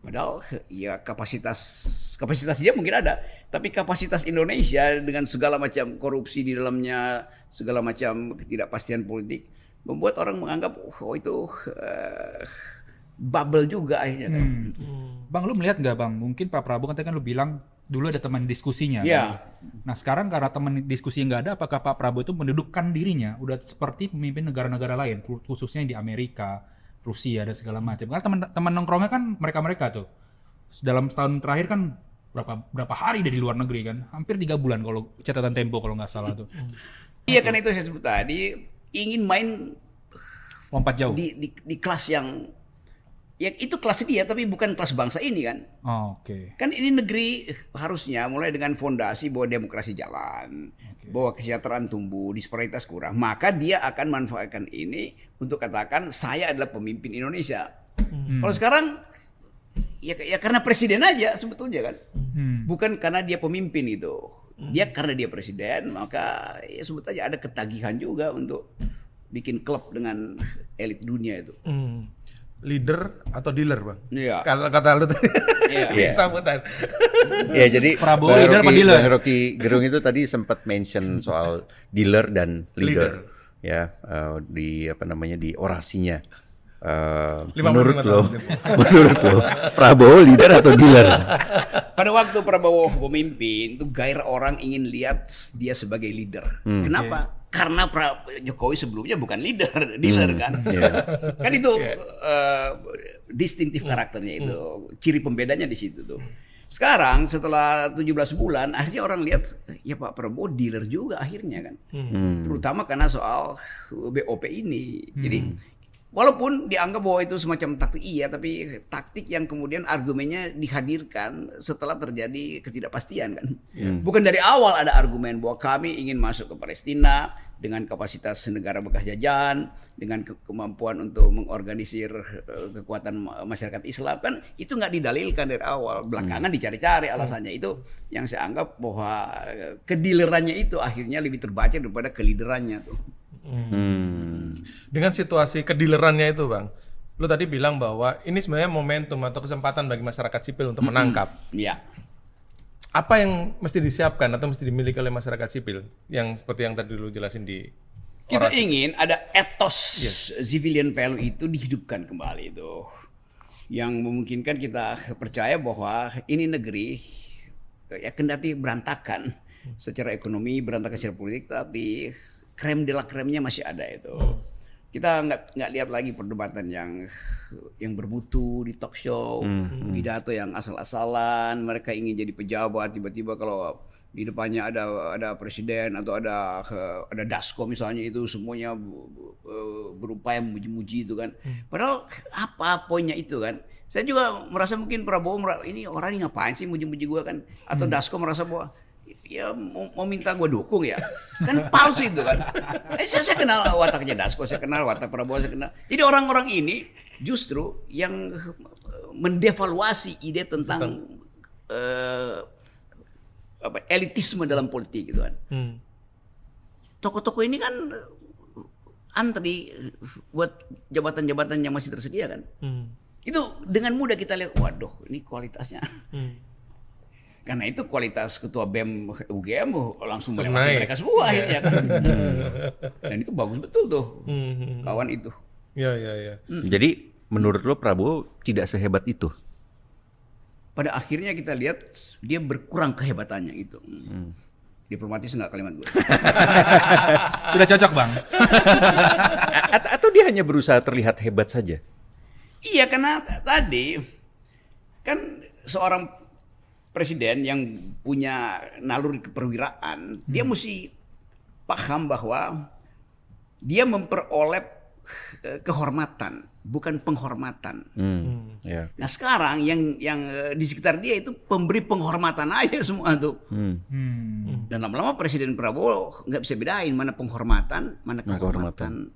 [SPEAKER 1] Padahal ya kapasitas dia mungkin ada, tapi kapasitas Indonesia dengan segala macam korupsi di dalamnya, segala macam ketidakpastian politik membuat orang menganggap itu bubble juga akhirnya kan.
[SPEAKER 4] Bang, lu melihat nggak Bang? Mungkin Pak Prabowo kan lu bilang dulu ada teman diskusinya.
[SPEAKER 1] Iya.
[SPEAKER 4] Nah sekarang karena teman diskusi nggak ada, apakah Pak Prabowo itu mendudukkan dirinya udah seperti pemimpin negara-negara lain, khususnya di Amerika, Rusia dan segala macam. Karena teman-teman nongkrongnya kan mereka-mereka tuh. Dalam setahun terakhir kan berapa hari dari luar negeri kan? Hampir 3 bulan kalau catatan Tempo kalau nggak salah tuh.
[SPEAKER 1] Iya kan itu saya sebut tadi, ingin main
[SPEAKER 4] Lompat jauh.
[SPEAKER 1] di kelas yang ya itu kelas dia tapi bukan kelas bangsa ini kan.
[SPEAKER 4] Oh, oke.
[SPEAKER 1] Kan ini negeri harusnya mulai dengan fondasi bahwa demokrasi jalan, bahwa kesejahteraan tumbuh, disparitas kurang, maka dia akan manfaatkan ini untuk katakan saya adalah pemimpin Indonesia. Kalau sekarang ya karena presiden aja sebetulnya kan, bukan karena dia pemimpin itu. Dia karena dia presiden, maka ya sebut aja ada ketagihan juga untuk bikin klub dengan elit dunia itu.
[SPEAKER 3] Leader atau dealer, Bang?
[SPEAKER 1] Iya.
[SPEAKER 3] Kata lu tadi.
[SPEAKER 2] Iya.
[SPEAKER 3] Sambutan.
[SPEAKER 2] Ya, jadi
[SPEAKER 4] Prabowo leader apa dealer?
[SPEAKER 2] Bang Rocky Gerung itu tadi sempat mention soal dealer dan leader. Ya, di apa namanya di orasinya. Menurut
[SPEAKER 3] 55
[SPEAKER 2] lo,
[SPEAKER 3] tahun.
[SPEAKER 2] menurut lo, Prabowo leader atau dealer?
[SPEAKER 1] Pada waktu Prabowo memimpin, itu gairah orang ingin lihat dia sebagai leader. Kenapa? Karena Jokowi sebelumnya bukan leader, dealer kan. Kan itu distintif karakternya itu, ciri pembedanya di situ tuh. Sekarang setelah 17 bulan, akhirnya orang lihat ya Pak Prabowo dealer juga akhirnya kan. Terutama karena soal BOP ini. Jadi walaupun dianggap bahwa itu semacam taktik iya, tapi taktik yang kemudian argumennya dihadirkan setelah terjadi ketidakpastian kan. Bukan dari awal ada argumen bahwa kami ingin masuk ke Palestina dengan kapasitas negara bekas jajahan, dengan kemampuan untuk mengorganisir kekuatan masyarakat Islam kan itu nggak didalilkan dari awal. Belakangan dicari-cari alasannya itu yang saya anggap bahwa kedilerannya itu akhirnya lebih terbaca daripada keliderannya tuh.
[SPEAKER 3] Dengan situasi kedilerannya itu, Bang, lu tadi bilang bahwa ini sebenarnya momentum atau kesempatan bagi masyarakat sipil untuk menangkap.
[SPEAKER 1] Iya.
[SPEAKER 3] Apa yang mesti disiapkan atau mesti dimiliki oleh masyarakat sipil yang seperti yang tadi lu jelasin di
[SPEAKER 1] Kita ingin ada etos civilian value itu dihidupkan kembali itu. Yang memungkinkan kita percaya bahwa ini negeri ya kendati berantakan secara ekonomi, berantakan secara politik, tapi krem de la kremnya masih ada itu. Kita nggak lihat lagi perdebatan yang bermutu di talk show, pidato yang asal-asalan, mereka ingin jadi pejabat, tiba-tiba kalau di depannya ada presiden atau ada dasko misalnya itu semuanya berupaya memuji-muji itu kan. Padahal apa poinnya itu kan? Saya juga merasa mungkin Prabowo ini orang ini ngapain sih muji-muji gue kan? Atau dasko merasa bahwa ya mau minta gue dukung ya, kan palsu itu kan. Saya kenal wataknya dasko, saya kenal watak Prabowo, saya kenal. Jadi orang-orang ini justru yang mendevaluasi ide tentang elitisme dalam politik gitu kan. Tokoh-tokoh ini kan antri buat jabatan-jabatan yang masih tersedia kan. Itu dengan mudah kita lihat, waduh ini kualitasnya. Karena itu kualitas ketua BEM UGM langsung melewati mereka semua akhirnya kan. Dan itu bagus betul tuh kawan itu.
[SPEAKER 3] Iya.
[SPEAKER 2] Jadi menurut lo Prabowo tidak sehebat itu?
[SPEAKER 1] Pada akhirnya kita lihat dia berkurang kehebatannya itu. Diplomatis nggak kalimat gue?
[SPEAKER 4] Sudah cocok Bang.
[SPEAKER 2] Atau dia hanya berusaha terlihat hebat saja?
[SPEAKER 1] Iya karena tadi kan seorang presiden yang punya naluri keperwiraan, dia mesti paham bahwa dia memperoleh kehormatan, bukan penghormatan. Nah sekarang yang di sekitar dia itu pemberi penghormatan aja semua tuh. Dan lama-lama Presiden Prabowo nggak bisa bedain mana penghormatan, mana kehormatan.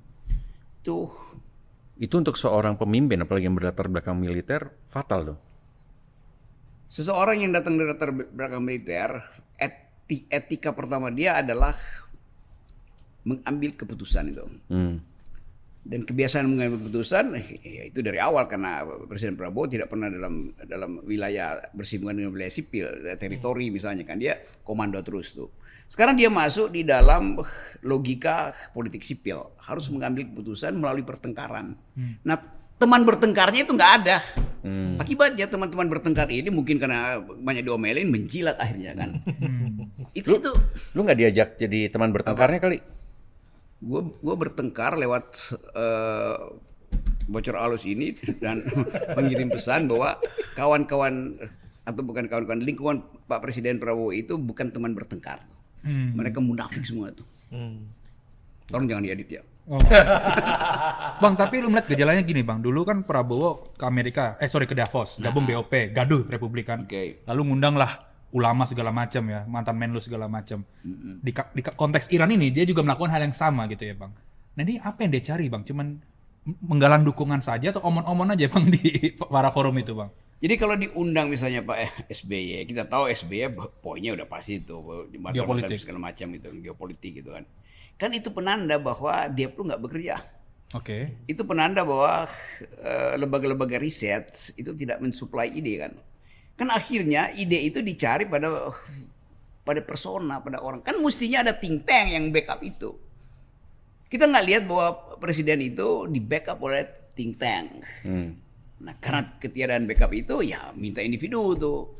[SPEAKER 2] Itu untuk seorang pemimpin, apalagi yang berlatar belakang militer, fatal dong.
[SPEAKER 1] Seseorang yang datang dari latar belakang militer, etika pertama dia adalah mengambil keputusan itu. Dan kebiasaan mengambil keputusan ya itu dari awal, karena Presiden Prabowo tidak pernah dalam wilayah bersinggungan dengan wilayah sipil, teritori misalnya kan, dia komando terus tuh. Sekarang dia masuk di dalam logika politik sipil, harus mengambil keputusan melalui pertengkaran. Nah, teman bertengkarnya itu nggak ada. Akibatnya teman-teman bertengkar ini mungkin karena banyak diomelin, menjilat akhirnya kan. Itu
[SPEAKER 2] Lu nggak diajak jadi teman bertengkarnya kali?
[SPEAKER 1] gue bertengkar lewat bocor alus ini dan mengirim pesan bahwa kawan-kawan atau bukan kawan-kawan, lingkungan Pak Presiden Prabowo itu bukan teman bertengkar. Mereka munafik semua tuh. Tolong jangan diedit ya.
[SPEAKER 4] Oh. Bang, tapi lu melihat gejalanya gini Bang, dulu kan Prabowo ke Amerika, ke Davos, gabung BOP, gaduh Republikan. Lalu ngundang lah ulama segala macam ya, mantan Menlu segala macam. Di konteks Iran ini dia juga melakukan hal yang sama gitu ya Bang. Nah ini apa yang dia cari Bang? Cuman menggalang dukungan saja atau omon-omon aja Bang di para forum itu Bang?
[SPEAKER 1] Jadi kalau diundang misalnya Pak SBY, kita tahu SBY poinnya udah pasti itu,
[SPEAKER 4] geopolitik
[SPEAKER 1] segala macam itu, geopolitik gitu kan. Kan itu penanda bahwa dia pun nggak bekerja.
[SPEAKER 4] Oke.
[SPEAKER 1] Itu penanda bahwa lembaga-lembaga riset itu tidak mensuplai ide kan. Kan akhirnya ide itu dicari pada persona, pada orang. Kan mestinya ada think tank yang backup itu. Kita nggak lihat bahwa presiden itu di backup oleh think tank. Nah, karena ketiadaan backup itu ya minta individu tuh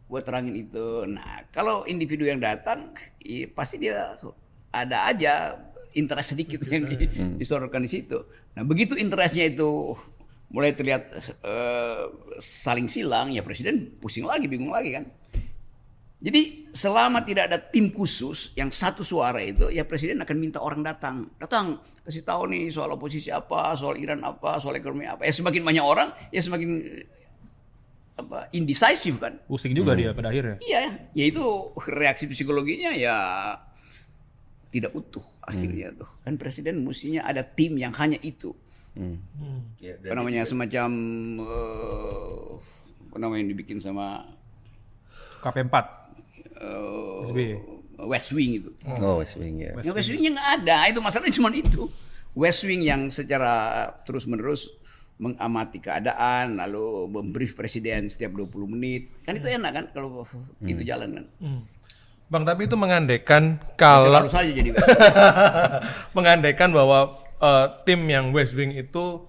[SPEAKER 1] buat terangin itu. Nah, kalau individu yang datang, ya pasti dia ada aja interest sedikit yang disodorkan di situ. Nah, begitu interestnya itu mulai terlihat saling silang, ya presiden pusing lagi, bingung lagi kan. Jadi selama tidak ada tim khusus yang satu suara itu, ya presiden akan minta orang datang kasih tahu nih soal oposisi apa, soal Iran apa, soal ekonomi apa. Ya semakin banyak orang, ya semakin indecisive kan.
[SPEAKER 4] Pusing juga dia pada akhirnya.
[SPEAKER 1] Iya, ya itu reaksi psikologinya ya tidak utuh akhirnya tuh. Kan presiden mestinya ada tim yang hanya itu. Apa namanya semacam apa namanya yang dibikin sama
[SPEAKER 4] KP4 SBY.
[SPEAKER 1] West Wing itu.
[SPEAKER 2] Oh, West Wing ya.
[SPEAKER 1] Yang West Wingnya nggak ada, itu masalahnya cuma itu. West Wing yang secara terus-menerus mengamati keadaan, lalu membrief presiden setiap 20 menit. Kan itu enak kan kalau itu jalan kan.
[SPEAKER 3] Bang, tapi itu mengandaikan kalau
[SPEAKER 1] Lalu saja jadi
[SPEAKER 3] mengandaikan bahwa tim yang West Wing itu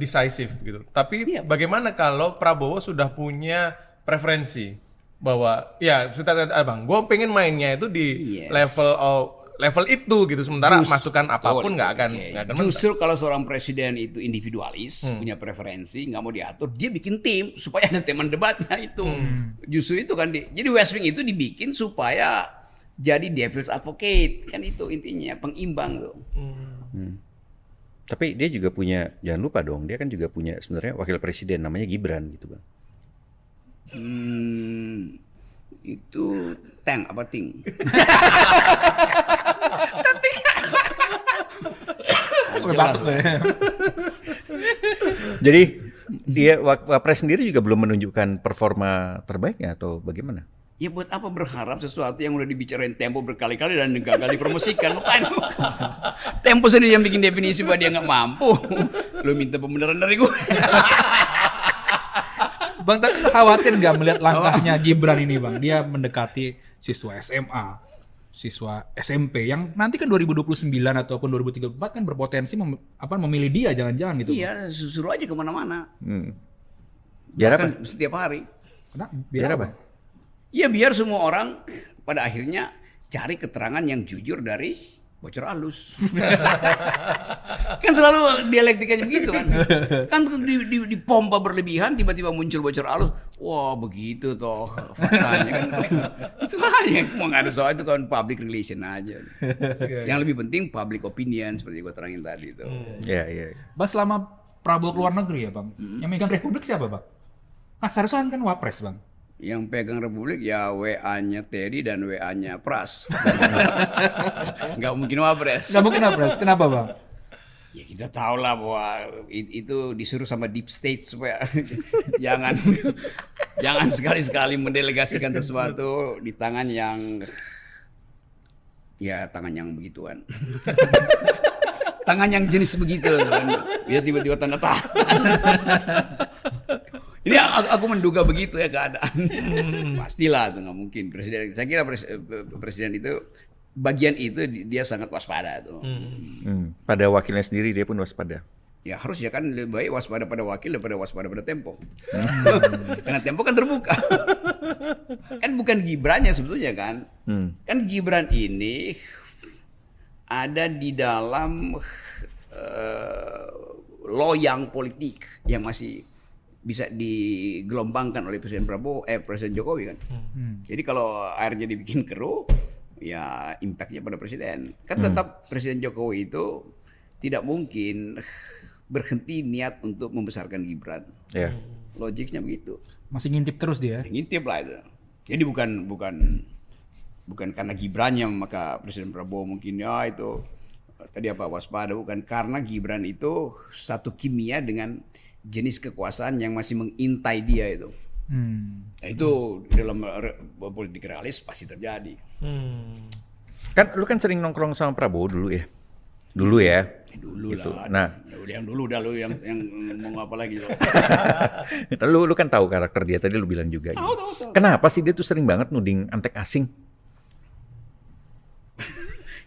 [SPEAKER 3] decisive gitu. Tapi
[SPEAKER 1] Iya.
[SPEAKER 3] bagaimana kalau Prabowo sudah punya preferensi bahwa ya sudah Bang, gue pengen mainnya itu di level itu gitu, sementara masukan apapun nggak akan
[SPEAKER 1] Justru kalau seorang presiden itu individualis, punya preferensi, nggak mau diatur, dia bikin tim supaya ada teman debatnya itu. Justru itu kan jadi West Wing itu dibikin supaya jadi devil's advocate, kan itu intinya, pengimbang tuh.
[SPEAKER 2] Tapi dia juga punya, jangan lupa dong, dia kan juga punya sebenarnya wakil presiden namanya Gibran gitu Bang.
[SPEAKER 1] Itu tank apa ting?
[SPEAKER 2] Jadi dia Wapres sendiri juga belum menunjukkan performa terbaiknya atau bagaimana?
[SPEAKER 1] Ya buat apa berharap sesuatu yang udah dibicarain Tempo berkali-kali dan gagal dipromosikan? Ngapain? Tempo sendiri yang bikin definisi bahwa dia nggak mampu. Lu minta pembenaran dari gue.
[SPEAKER 4] Bang, tapi khawatir nggak melihat langkahnya Gibran ini Bang? Dia mendekati siswa SMA, siswa SMP yang nanti kan 2029 ataupun 2034 kan berpotensi memilih dia jangan-jangan gitu.
[SPEAKER 1] Iya, suruh aja kemana-mana.
[SPEAKER 2] Biar apa?
[SPEAKER 1] Bahkan setiap hari.
[SPEAKER 2] Biar apa?
[SPEAKER 1] Ya biar semua orang pada akhirnya cari keterangan yang jujur dari bocor alus. Kan selalu dialektikanya begitu kan. Kan dipompa berlebihan, tiba-tiba muncul bocor alus. Wah begitu toh faktanya kan. Itu aja, mau nggak ada soal itu kan public relation aja. Yang lebih penting public opinion seperti gue terangin tadi itu.
[SPEAKER 2] Iya.
[SPEAKER 4] Bang, selama Prabowo keluar negeri ya Bang, yang megang Republik siapa Bang? Mas Harsoan kan Wapres Bang.
[SPEAKER 1] Yang pegang Republik ya WA-nya Teddy dan WA-nya Pras. Nggak mungkin Wapres.
[SPEAKER 4] Nggak mungkin Wapres, kenapa Bang?
[SPEAKER 1] Ya kita tahu lah bahwa itu disuruh sama deep state supaya jangan sekali-sekali mendelegasikan sesuatu di tangan yang begituan. tangan yang jenis begitu kan. Dia tiba-tiba tanda tangan. Ini aku menduga begitu ya keadaan. Pastilah itu nggak mungkin presiden. Saya kira presiden itu bagian itu dia sangat waspada tuh.
[SPEAKER 2] Pada wakilnya sendiri dia pun waspada.
[SPEAKER 1] Ya harus ya kan lebih baik waspada pada wakil daripada waspada pada Tempo. Karena Tempo kan terbuka. Kan bukan Gibrannya sebetulnya kan. Kan Gibran ini ada di dalam loyang politik yang masih bisa digelombangkan oleh Presiden Presiden Jokowi kan. Jadi kalau airnya dibikin keruh, ya impactnya pada presiden. Kan tetap Presiden Jokowi itu tidak mungkin berhenti niat untuk membesarkan Gibran.
[SPEAKER 2] Yeah.
[SPEAKER 1] Logiknya begitu.
[SPEAKER 4] Masih ngintip terus dia.
[SPEAKER 1] Ngintip lah itu. Jadi bukan karena Gibrannya maka Presiden Prabowo mungkin ya itu tadi apa waspada, bukan karena Gibran itu satu kimia dengan jenis kekuasaan yang masih mengintai dia itu. Nah, itu dalam politik realis pasti terjadi.
[SPEAKER 2] Kan lu kan sering nongkrong sama Prabowo dulu ya. Dulu ya.
[SPEAKER 1] Dulu
[SPEAKER 2] gitu.
[SPEAKER 1] lah.
[SPEAKER 2] Nah,
[SPEAKER 1] yang dulu dah lu yang ngomong apa lagi.
[SPEAKER 2] lu kan tahu karakter dia tadi lu bilang juga.
[SPEAKER 1] Tahu.
[SPEAKER 2] Kenapa sih dia tuh sering banget nuding antek asing?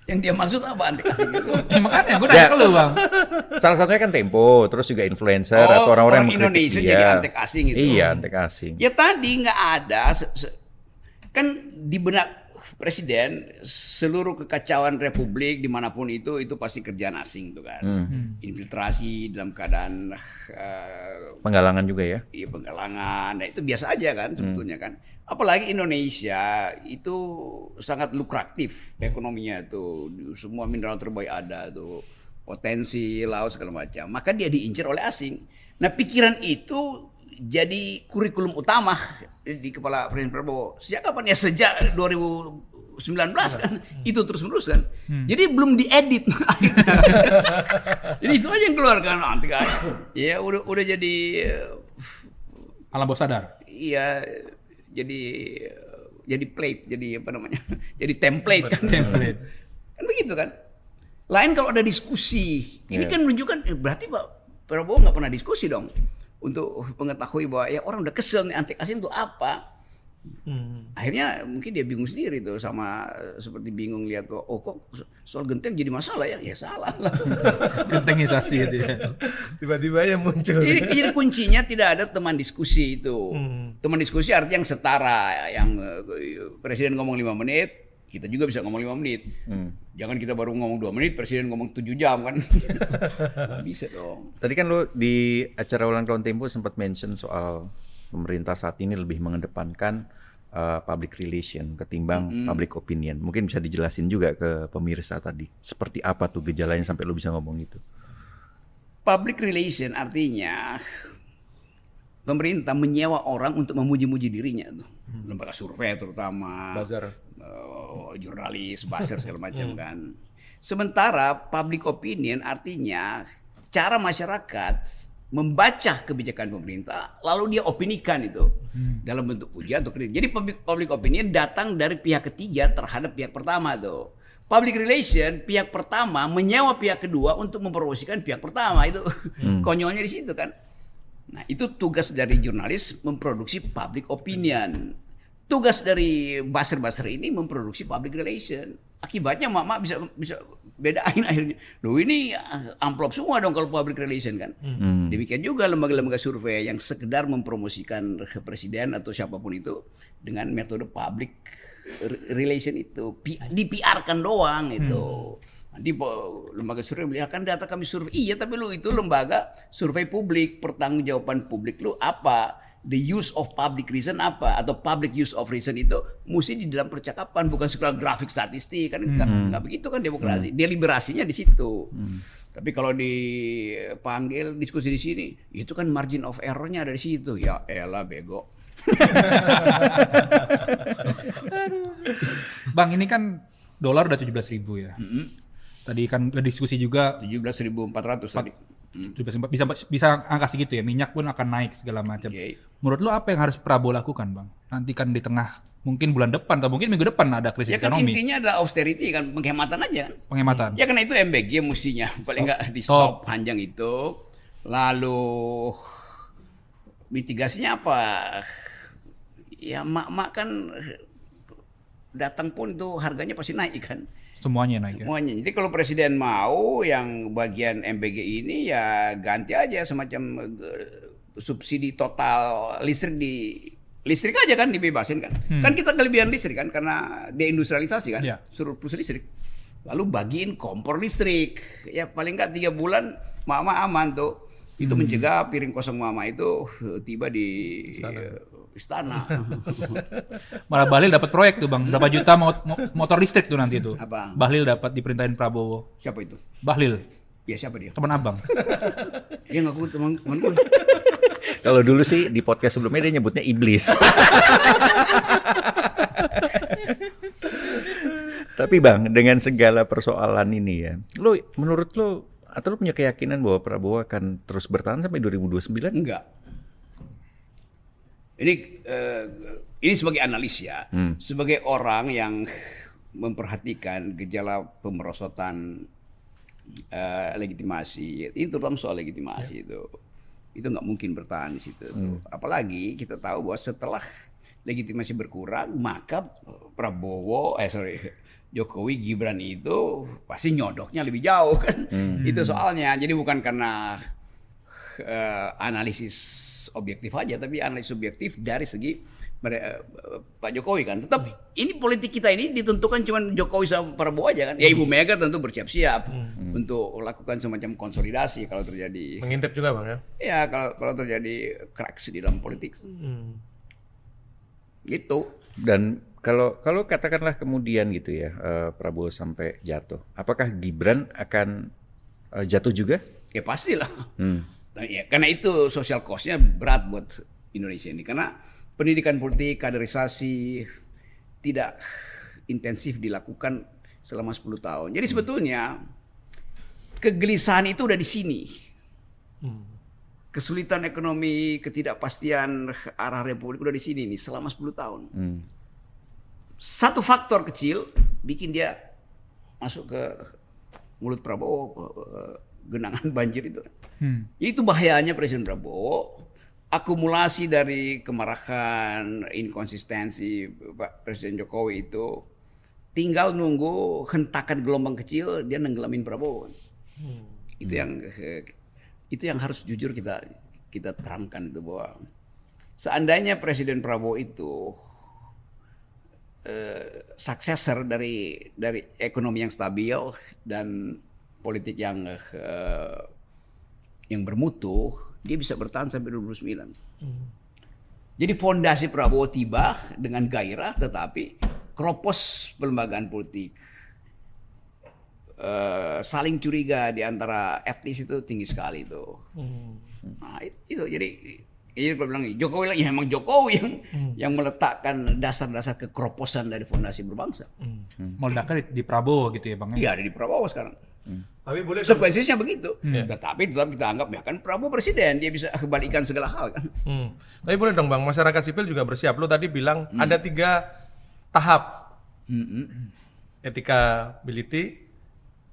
[SPEAKER 1] Yang dia maksud apa antek asing itu?
[SPEAKER 4] Makanya gue nanya ke lu Bang.
[SPEAKER 2] Salah satunya kan Tempo, terus juga influencer atau orang-orang yang mengkritik
[SPEAKER 1] Indonesia
[SPEAKER 2] dia.
[SPEAKER 1] jadi antek asing itu.
[SPEAKER 2] Iya, antek asing.
[SPEAKER 1] Ya tadi nggak ada, kan di benak presiden seluruh kekacauan republik dimanapun itu pasti kerjaan asing tuh kan. Infiltrasi dalam keadaan
[SPEAKER 2] Penggalangan juga ya.
[SPEAKER 1] iya penggalangan, nah itu biasa aja kan sebetulnya kan. Apalagi Indonesia itu sangat lukratif ekonominya tuh, semua mineral terbaik ada tuh, potensi laut segala macam. Maka dia diincar oleh asing. Nah pikiran itu jadi kurikulum utama di kepala Presiden Prabowo. Sejak kapan ya? Sejak 2019 kan, itu terus menerus kan. Jadi belum diedit. Jadi itu aja yang keluar kan nanti kan. Ya udah jadi
[SPEAKER 4] Alam bawah sadar.
[SPEAKER 1] iya jadi plate, jadi apa namanya? Jadi template kan.
[SPEAKER 4] Template.
[SPEAKER 1] Kan begitu kan. Lain kalau ada diskusi. Ini kan menunjukkan berarti Pak Prabowo nggak pernah diskusi dong untuk mengetahui bahwa ya orang udah kesel nih antek asing itu apa. Akhirnya mungkin dia bingung sendiri tuh, sama seperti bingung lihat bahwa oh kok soal genteng jadi masalah ya salah lah.
[SPEAKER 4] Gentengisasi itu ya.
[SPEAKER 3] Tiba-tiba aja muncul.
[SPEAKER 1] Jadi kuncinya tidak ada teman diskusi itu. Teman diskusi artinya yang setara, yang presiden ngomong 5 menit, kita juga bisa ngomong 5 menit. Jangan kita baru ngomong 2 menit, presiden ngomong 7 jam kan. Bisa dong.
[SPEAKER 2] Tadi kan lu di acara ulang tahun Tempo sempat mention soal pemerintah saat ini lebih mengedepankan public relation ketimbang public opinion. Mungkin bisa dijelasin juga ke pemirsa tadi. Seperti apa tuh gejalanya sampai lu bisa ngomong itu?
[SPEAKER 1] Public relation artinya pemerintah menyewa orang untuk memuji-muji dirinya tuh. Lembaga survei terutama.
[SPEAKER 3] Buzzer.
[SPEAKER 1] Jurnalis, buzzer segala macam kan. Sementara public opinion artinya cara masyarakat membaca kebijakan pemerintah lalu dia opinikan itu dalam bentuk pujian atau kritik. Jadi public opinion datang dari pihak ketiga terhadap pihak pertama tuh. Public relation pihak pertama menyewa pihak kedua untuk mempromosikan pihak pertama itu. Konyolnya di situ kan. Nah, itu tugas dari jurnalis memproduksi public opinion. Tugas dari buzzer-buzzer ini memproduksi public relation. Akibatnya mak bisa bedain akhirnya. Loh ini amplop semua dong kalau public relation kan. Demikian juga lembaga-lembaga survei yang sekedar mempromosikan presiden atau siapapun itu dengan metode public relation itu. Di-PR-kan doang itu. Nanti lembaga survei bilang kan data kami survei. Iya tapi lu itu lembaga survei publik, pertanggungjawaban publik lu apa? The use of public reason apa atau public use of reason itu mesti di dalam percakapan, bukan sekedar grafik statistik kan nggak begitu kan demokrasi. Deliberasinya di situ. Tapi kalau dipanggil diskusi di sini itu kan margin of errornya ada di situ. Ya elah bego.
[SPEAKER 4] Bang, ini kan dolar udah 17.000 ya. Tadi kan udah diskusi juga
[SPEAKER 1] 17.400 tadi.
[SPEAKER 4] Bisa angka segitu ya, minyak pun akan naik segala macam.
[SPEAKER 1] Oke.
[SPEAKER 4] Menurut lo apa yang harus Prabowo lakukan, Bang? Nanti kan di tengah mungkin bulan depan atau mungkin minggu depan ada krisis
[SPEAKER 1] Ya kan
[SPEAKER 4] ekonomi,
[SPEAKER 1] intinya adalah austerity kan, penghematan aja kan.
[SPEAKER 4] penghematan.
[SPEAKER 1] Ya karena itu MBG mestinya paling nggak di stop panjang itu. Lalu mitigasinya apa? Ya mak-mak kan datang pun itu harganya pasti naik kan.
[SPEAKER 4] Semuanya naik ya.
[SPEAKER 1] Semuanya. Jadi kalau presiden mau yang bagian MBG ini ya ganti aja semacam subsidi total listrik aja kan dibebasin kan. Kan kita kelebihan listrik kan karena deindustrialisasi kan.
[SPEAKER 4] Ya.
[SPEAKER 1] Suruh plus listrik. Lalu bagiin kompor listrik. Ya paling nggak 3 bulan mama aman tuh. Itu mencegah piring kosong mama itu tiba di istana.
[SPEAKER 4] Malah Bahlil dapat proyek tuh, Bang. Berapa juta motor listrik tuh nanti tuh.
[SPEAKER 1] Apa?
[SPEAKER 4] Bahlil dapat diperintahin Prabowo.
[SPEAKER 1] Siapa itu?
[SPEAKER 4] Bahlil,
[SPEAKER 1] Ya siapa dia?
[SPEAKER 4] teman Abang.
[SPEAKER 1] Dia ngaku teman gue.
[SPEAKER 2] Kalau dulu sih di podcast sebelumnya dia nyebutnya iblis. Tapi Bang, dengan segala persoalan ini ya, menurut lo atau lo punya keyakinan bahwa Prabowo akan terus bertahan sampai 2029?
[SPEAKER 1] Enggak. Ini sebagai analis ya, sebagai orang yang memperhatikan gejala pemerosotan legitimasi, itu terutama soal legitimasi itu nggak mungkin bertahan di situ. Apalagi kita tahu bahwa setelah legitimasi berkurang, maka Jokowi Gibran itu pasti nyodoknya lebih jauh kan. Itu soalnya. Jadi bukan karena analisis objektif aja, tapi analisis subjektif dari segi Pak Jokowi kan. Tetap ini politik kita ini ditentukan cuma Jokowi sama Prabowo aja kan. Ya Ibu Mega tentu bersiap-siap untuk lakukan semacam konsolidasi kalau terjadi.
[SPEAKER 3] Mengintip juga Bang ya?
[SPEAKER 1] Ya kalau terjadi cracks di dalam politik. Gitu.
[SPEAKER 2] Dan kalau katakanlah kemudian gitu ya, Prabowo sampai jatuh, apakah Gibran akan jatuh juga?
[SPEAKER 1] Ya pastilah. Ya, karena itu social cost-nya berat buat Indonesia ini. Karena pendidikan politik, kaderisasi tidak intensif dilakukan selama 10 tahun. Jadi sebetulnya kegelisahan itu udah di sini. Kesulitan ekonomi, ketidakpastian arah republik udah di sini nih selama 10 tahun. Satu faktor kecil bikin dia masuk ke mulut Prabowo, genangan banjir itu. Itu bahayanya Presiden Prabowo. Akumulasi dari kemarahan, inkonsistensi Pak Presiden Jokowi itu tinggal nunggu hentakan gelombang kecil dia nenggelamin Prabowo. Itu yang harus jujur kita terangkan itu bahwa seandainya Presiden Prabowo itu successor dari ekonomi yang stabil dan politik yang bermutu, dia bisa bertahan sampai 2029. Jadi fondasi Prabowo tiba dengan gairah, tetapi keropos pelembagaan politik, saling curiga di antara etnis itu tinggi sekali itu. Nah, itu jadi kalau bilang Jokowi lagi memang Jokowi yang meletakkan dasar-dasar kekeroposan dari fondasi berbangsa.
[SPEAKER 4] Meledaknya di Prabowo gitu ya, Bang?
[SPEAKER 1] Iya, ada di Prabowo sekarang.
[SPEAKER 3] Tapi boleh
[SPEAKER 1] Konsekuensinya begitu. Tetapi tetap kita anggap ya kan Prabowo presiden, dia bisa kebalikan segala hal kan.
[SPEAKER 3] Tapi boleh dong Bang, masyarakat sipil juga bersiap. Lo tadi bilang ada 3 tahap. Etikability,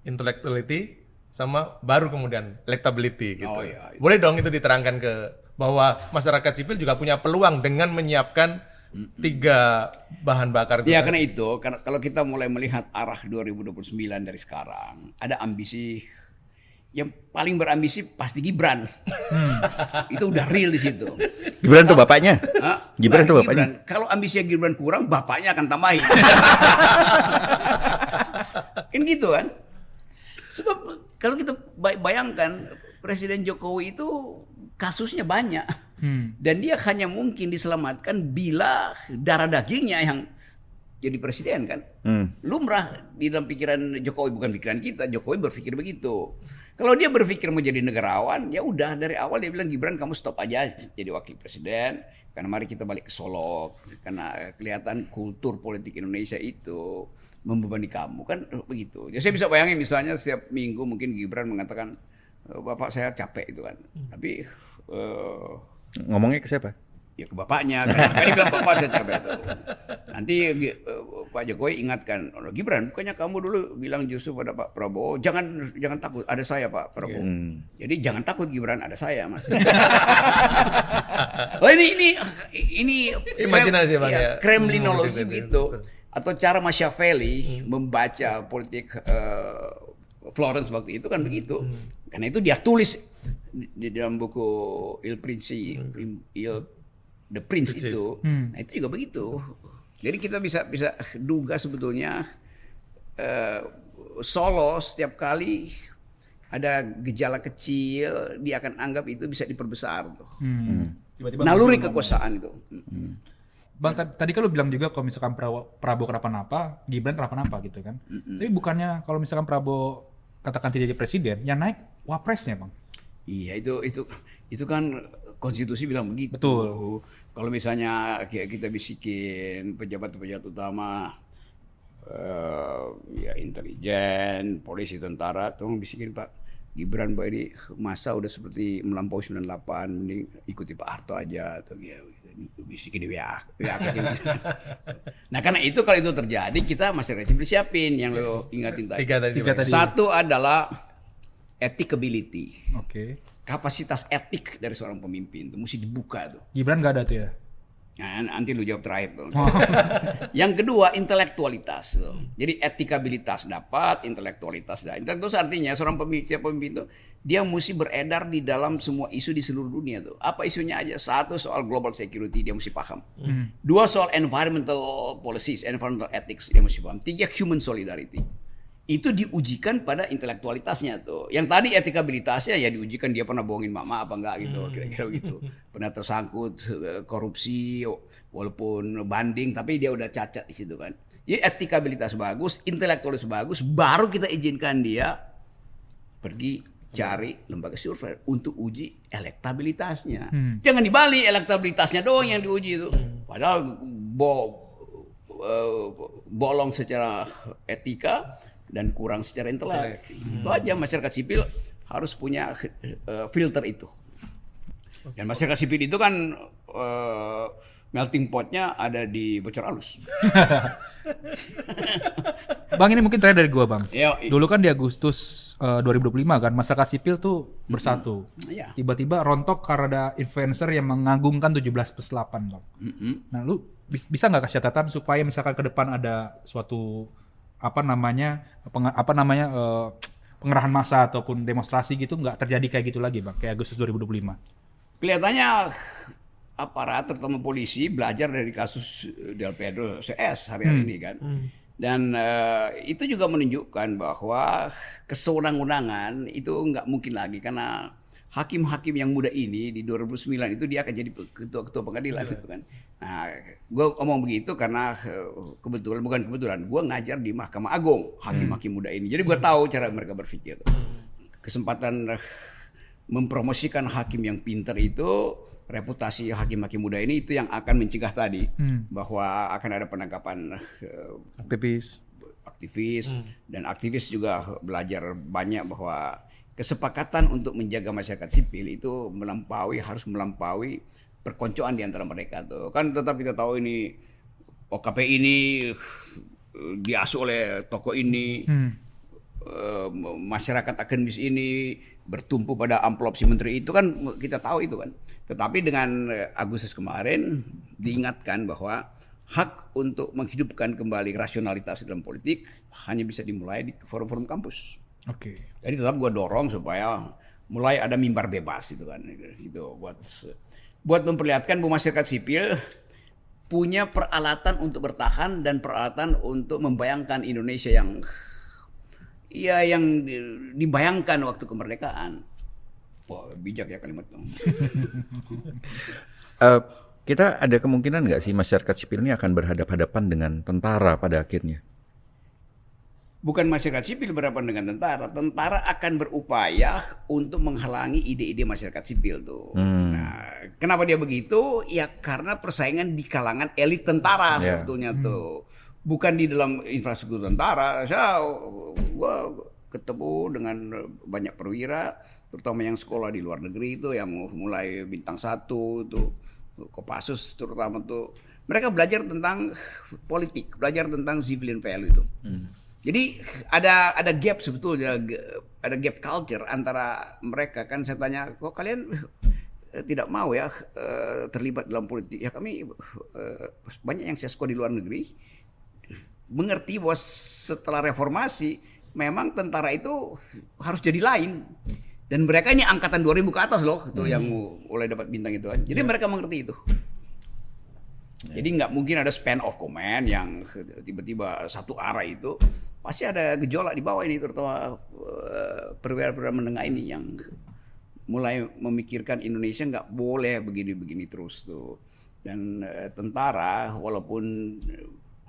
[SPEAKER 3] intellectuality, sama baru kemudian electability gitu.
[SPEAKER 1] Oh, iya.
[SPEAKER 3] Boleh dong itu diterangkan ke bahwa masyarakat sipil juga punya peluang dengan menyiapkan 3 bahan bakar itu.
[SPEAKER 1] Ya
[SPEAKER 3] kan?
[SPEAKER 1] karena itu, kalau kita mulai melihat arah 2029 dari sekarang, ada ambisi yang paling berambisi pasti Gibran. Itu udah real di situ.
[SPEAKER 2] Gibran tuh bapaknya? Gibran tuh bapaknya?
[SPEAKER 1] Kalau ambisinya Gibran kurang, bapaknya akan tambahin. Kan gitu kan? Sebab kalau kita bayangkan Presiden Jokowi itu kasusnya banyak. Dan dia hanya mungkin diselamatkan bila darah dagingnya yang jadi presiden kan. Lumrah di dalam pikiran Jokowi, bukan pikiran kita. Jokowi berpikir begitu. Kalau dia berpikir mau jadi negarawan, ya udah dari awal dia bilang Gibran kamu stop aja jadi wakil presiden. Karena mari kita balik ke Solo. Karena kelihatan kultur politik Indonesia itu membebani kamu kan begitu. Ya saya bisa bayangin misalnya setiap minggu mungkin Gibran mengatakan Bapak saya capek itu kan. Tapi
[SPEAKER 2] Ngomongnya ke siapa?
[SPEAKER 1] ya ke bapaknya. Kan dia bilang bapak saya capek itu. Nanti Pak Jokowi ingatkan, Gibran, bukannya kamu dulu bilang justru pada Pak Prabowo, jangan takut, ada saya Pak Prabowo. Jadi jangan takut Gibran, ada saya Mas. Oh ini
[SPEAKER 3] Imajinasi Bang ya.
[SPEAKER 1] Kremlinologi gitu. Atau cara Machiavelli membaca politik Florence waktu itu kan begitu. Karena itu dia tulis di dalam buku The Prince itu. Nah itu juga begitu. Jadi kita bisa duga sebetulnya Solo setiap kali ada gejala kecil dia akan anggap itu bisa diperbesar tuh. Naluri kekuasaan itu.
[SPEAKER 4] Bang, tadi kan lu bilang juga kalau misalkan Prabowo kenapa-napa, Gibran kenapa-napa gitu kan. Tapi bukannya kalau misalkan Prabowo katakan tidak jadi presiden, yang naik wapresnya Bang.
[SPEAKER 1] Iya itu kan konstitusi bilang begitu.
[SPEAKER 4] Betul.
[SPEAKER 1] Kalau misalnya kita bisikin pejabat-pejabat utama, ya intelijen, polisi, tentara, tolong bisikin Pak Gibran, Pak ini masa udah seperti melampaui 98, mending ikuti Pak Harto aja atau ya, bisikin di WA. Nah karena itu kalau itu terjadi kita masyarakat sipil siapin yang lo ingatin tadi.
[SPEAKER 4] Tiga tadi.
[SPEAKER 1] Satu adalah ethic-ability.
[SPEAKER 4] Oke.
[SPEAKER 1] Kapasitas etik dari seorang pemimpin itu mesti dibuka tuh.
[SPEAKER 4] Gibran nggak ada tuh ya?
[SPEAKER 1] Nah, nanti lu jawab terakhir tuh. Yang kedua intelektualitas tuh. Jadi etikabilitas dapat, intelektualitas dapat. Intelektualitas artinya seorang pemimpin itu dia mesti beredar di dalam semua isu di seluruh dunia tuh. Apa isunya aja? Satu soal global security dia mesti paham. Dua soal environmental policies, environmental ethics dia mesti paham. Tiga human solidarity. Itu diujikan pada intelektualitasnya tuh. Yang tadi etikabilitasnya ya diujikan dia pernah bohongin mama apa enggak gitu, kira-kira begitu. Pernah tersangkut korupsi walaupun banding tapi dia udah cacat di situ kan. Jadi etikabilitas bagus, intelektualitas bagus, baru kita izinkan dia pergi cari lembaga survei untuk uji elektabilitasnya. Jangan dibalik elektabilitasnya doang yang diuji itu. Padahal bolong secara etika dan kurang secara intelek. Itu aja masyarakat sipil harus punya filter itu. Dan masyarakat sipil itu kan melting potnya ada di Bocor Alus.
[SPEAKER 4] Bang ini mungkin terakhir dari gua Bang.
[SPEAKER 1] Ya,
[SPEAKER 4] Dulu kan di Agustus 2025 kan masyarakat sipil tuh bersatu.
[SPEAKER 1] Iya.
[SPEAKER 4] Tiba-tiba rontok karena ada influencer yang mengagungkan 17+8 Bang. Nah lu bisa nggak kasih catatan supaya misalkan ke depan ada suatu pengerahan massa ataupun demonstrasi gitu nggak terjadi kayak gitu lagi Bang, kayak Agustus 2025.
[SPEAKER 1] Kelihatannya aparat terutama polisi belajar dari kasus Del Pedro CS hari ini kan. Dan itu juga menunjukkan bahwa kesewenang-wenangan itu nggak mungkin lagi karena hakim-hakim yang muda ini di 2009 itu dia akan jadi ketua pengadilan gitu kan. Nah, gue ngomong begitu karena bukan kebetulan, gue ngajar di Mahkamah Agung hakim-hakim muda ini. Jadi gue tahu cara mereka berpikir. Kesempatan mempromosikan hakim yang pintar itu, reputasi hakim-hakim muda ini itu yang akan mencegah tadi bahwa akan ada penangkapan aktivis dan aktivis juga belajar banyak bahwa kesepakatan untuk menjaga masyarakat sipil itu harus melampaui perkoncoan di antara mereka tuh. Kan tetap kita tahu ini OKP ini diasuh oleh tokoh ini. Masyarakat akademis ini bertumpu pada amplop si menteri itu kan kita tahu itu kan. Tetapi dengan Agustus kemarin diingatkan bahwa hak untuk menghidupkan kembali rasionalitas dalam politik hanya bisa dimulai di forum-forum kampus.
[SPEAKER 4] Oke.
[SPEAKER 1] Jadi tetap gue dorong supaya mulai ada mimbar bebas itu kan, gitu buat memperlihatkan bahwa masyarakat sipil punya peralatan untuk bertahan dan peralatan untuk membayangkan Indonesia yang dibayangkan waktu kemerdekaan. Wah bijak ya kalimat itu.
[SPEAKER 2] Kita ada kemungkinan nggak sih masyarakat sipil ini akan berhadapan-hadapan dengan tentara pada akhirnya?
[SPEAKER 1] Bukan masyarakat sipil berhadapan dengan tentara. Tentara akan berupaya untuk menghalangi ide-ide masyarakat sipil tuh. Nah, kenapa dia begitu? Ya karena persaingan di kalangan elit tentara sebetulnya tuh. Bukan di dalam infrastruktur tentara. ketemu dengan banyak perwira, terutama yang sekolah di luar negeri itu, yang mulai bintang 1 tuh, Kopassus terutama tuh. Mereka belajar tentang politik, belajar tentang civilian value itu. Jadi ada gap sebetulnya, ada gap culture antara mereka. Kan saya tanya, kok kalian tidak mau ya terlibat dalam politik? Ya kami banyak yang saya sekolah di luar negeri mengerti bahwa setelah reformasi memang tentara itu harus jadi lain. Dan mereka ini angkatan 2000 ke atas loh, itu yang mulai dapat bintang itu. Jadi mereka mengerti itu. Jadi nggak mungkin ada span of command yang tiba-tiba satu arah itu. Pasti ada gejolak di bawah ini, terutama perwira-perwira menengah ini yang mulai memikirkan Indonesia nggak boleh begini-begini terus tuh. Dan tentara walaupun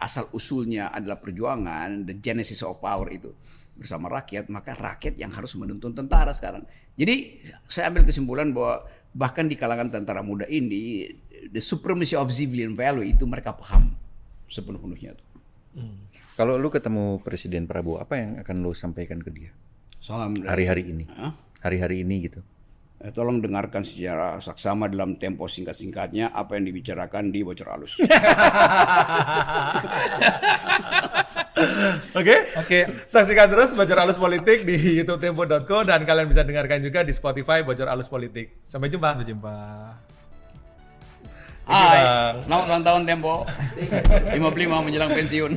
[SPEAKER 1] asal usulnya adalah perjuangan, the genesis of power itu bersama rakyat, maka rakyat yang harus menuntun tentara sekarang. Jadi saya ambil kesimpulan bahwa bahkan di kalangan tentara muda ini, the supremacy of civilian value itu mereka paham sepenuh-penuhnya tuh.
[SPEAKER 2] Kalau lu ketemu Presiden Prabowo, apa yang akan lu sampaikan ke dia?
[SPEAKER 1] Salam
[SPEAKER 2] Hari-hari ini. Hari-hari ini gitu.
[SPEAKER 1] Tolong dengarkan secara saksama dalam tempo singkat-singkatnya apa yang dibicarakan di Bocor Alus.
[SPEAKER 3] Oke. Saksikan terus Bocor Alus Politik di youtube.tempo.co dan kalian bisa dengarkan juga di Spotify Bocor Alus Politik. Sampai jumpa.
[SPEAKER 4] Sampai jumpa.
[SPEAKER 1] Hai, selamat ulang tahun Tempo. 55 menjelang pensiun.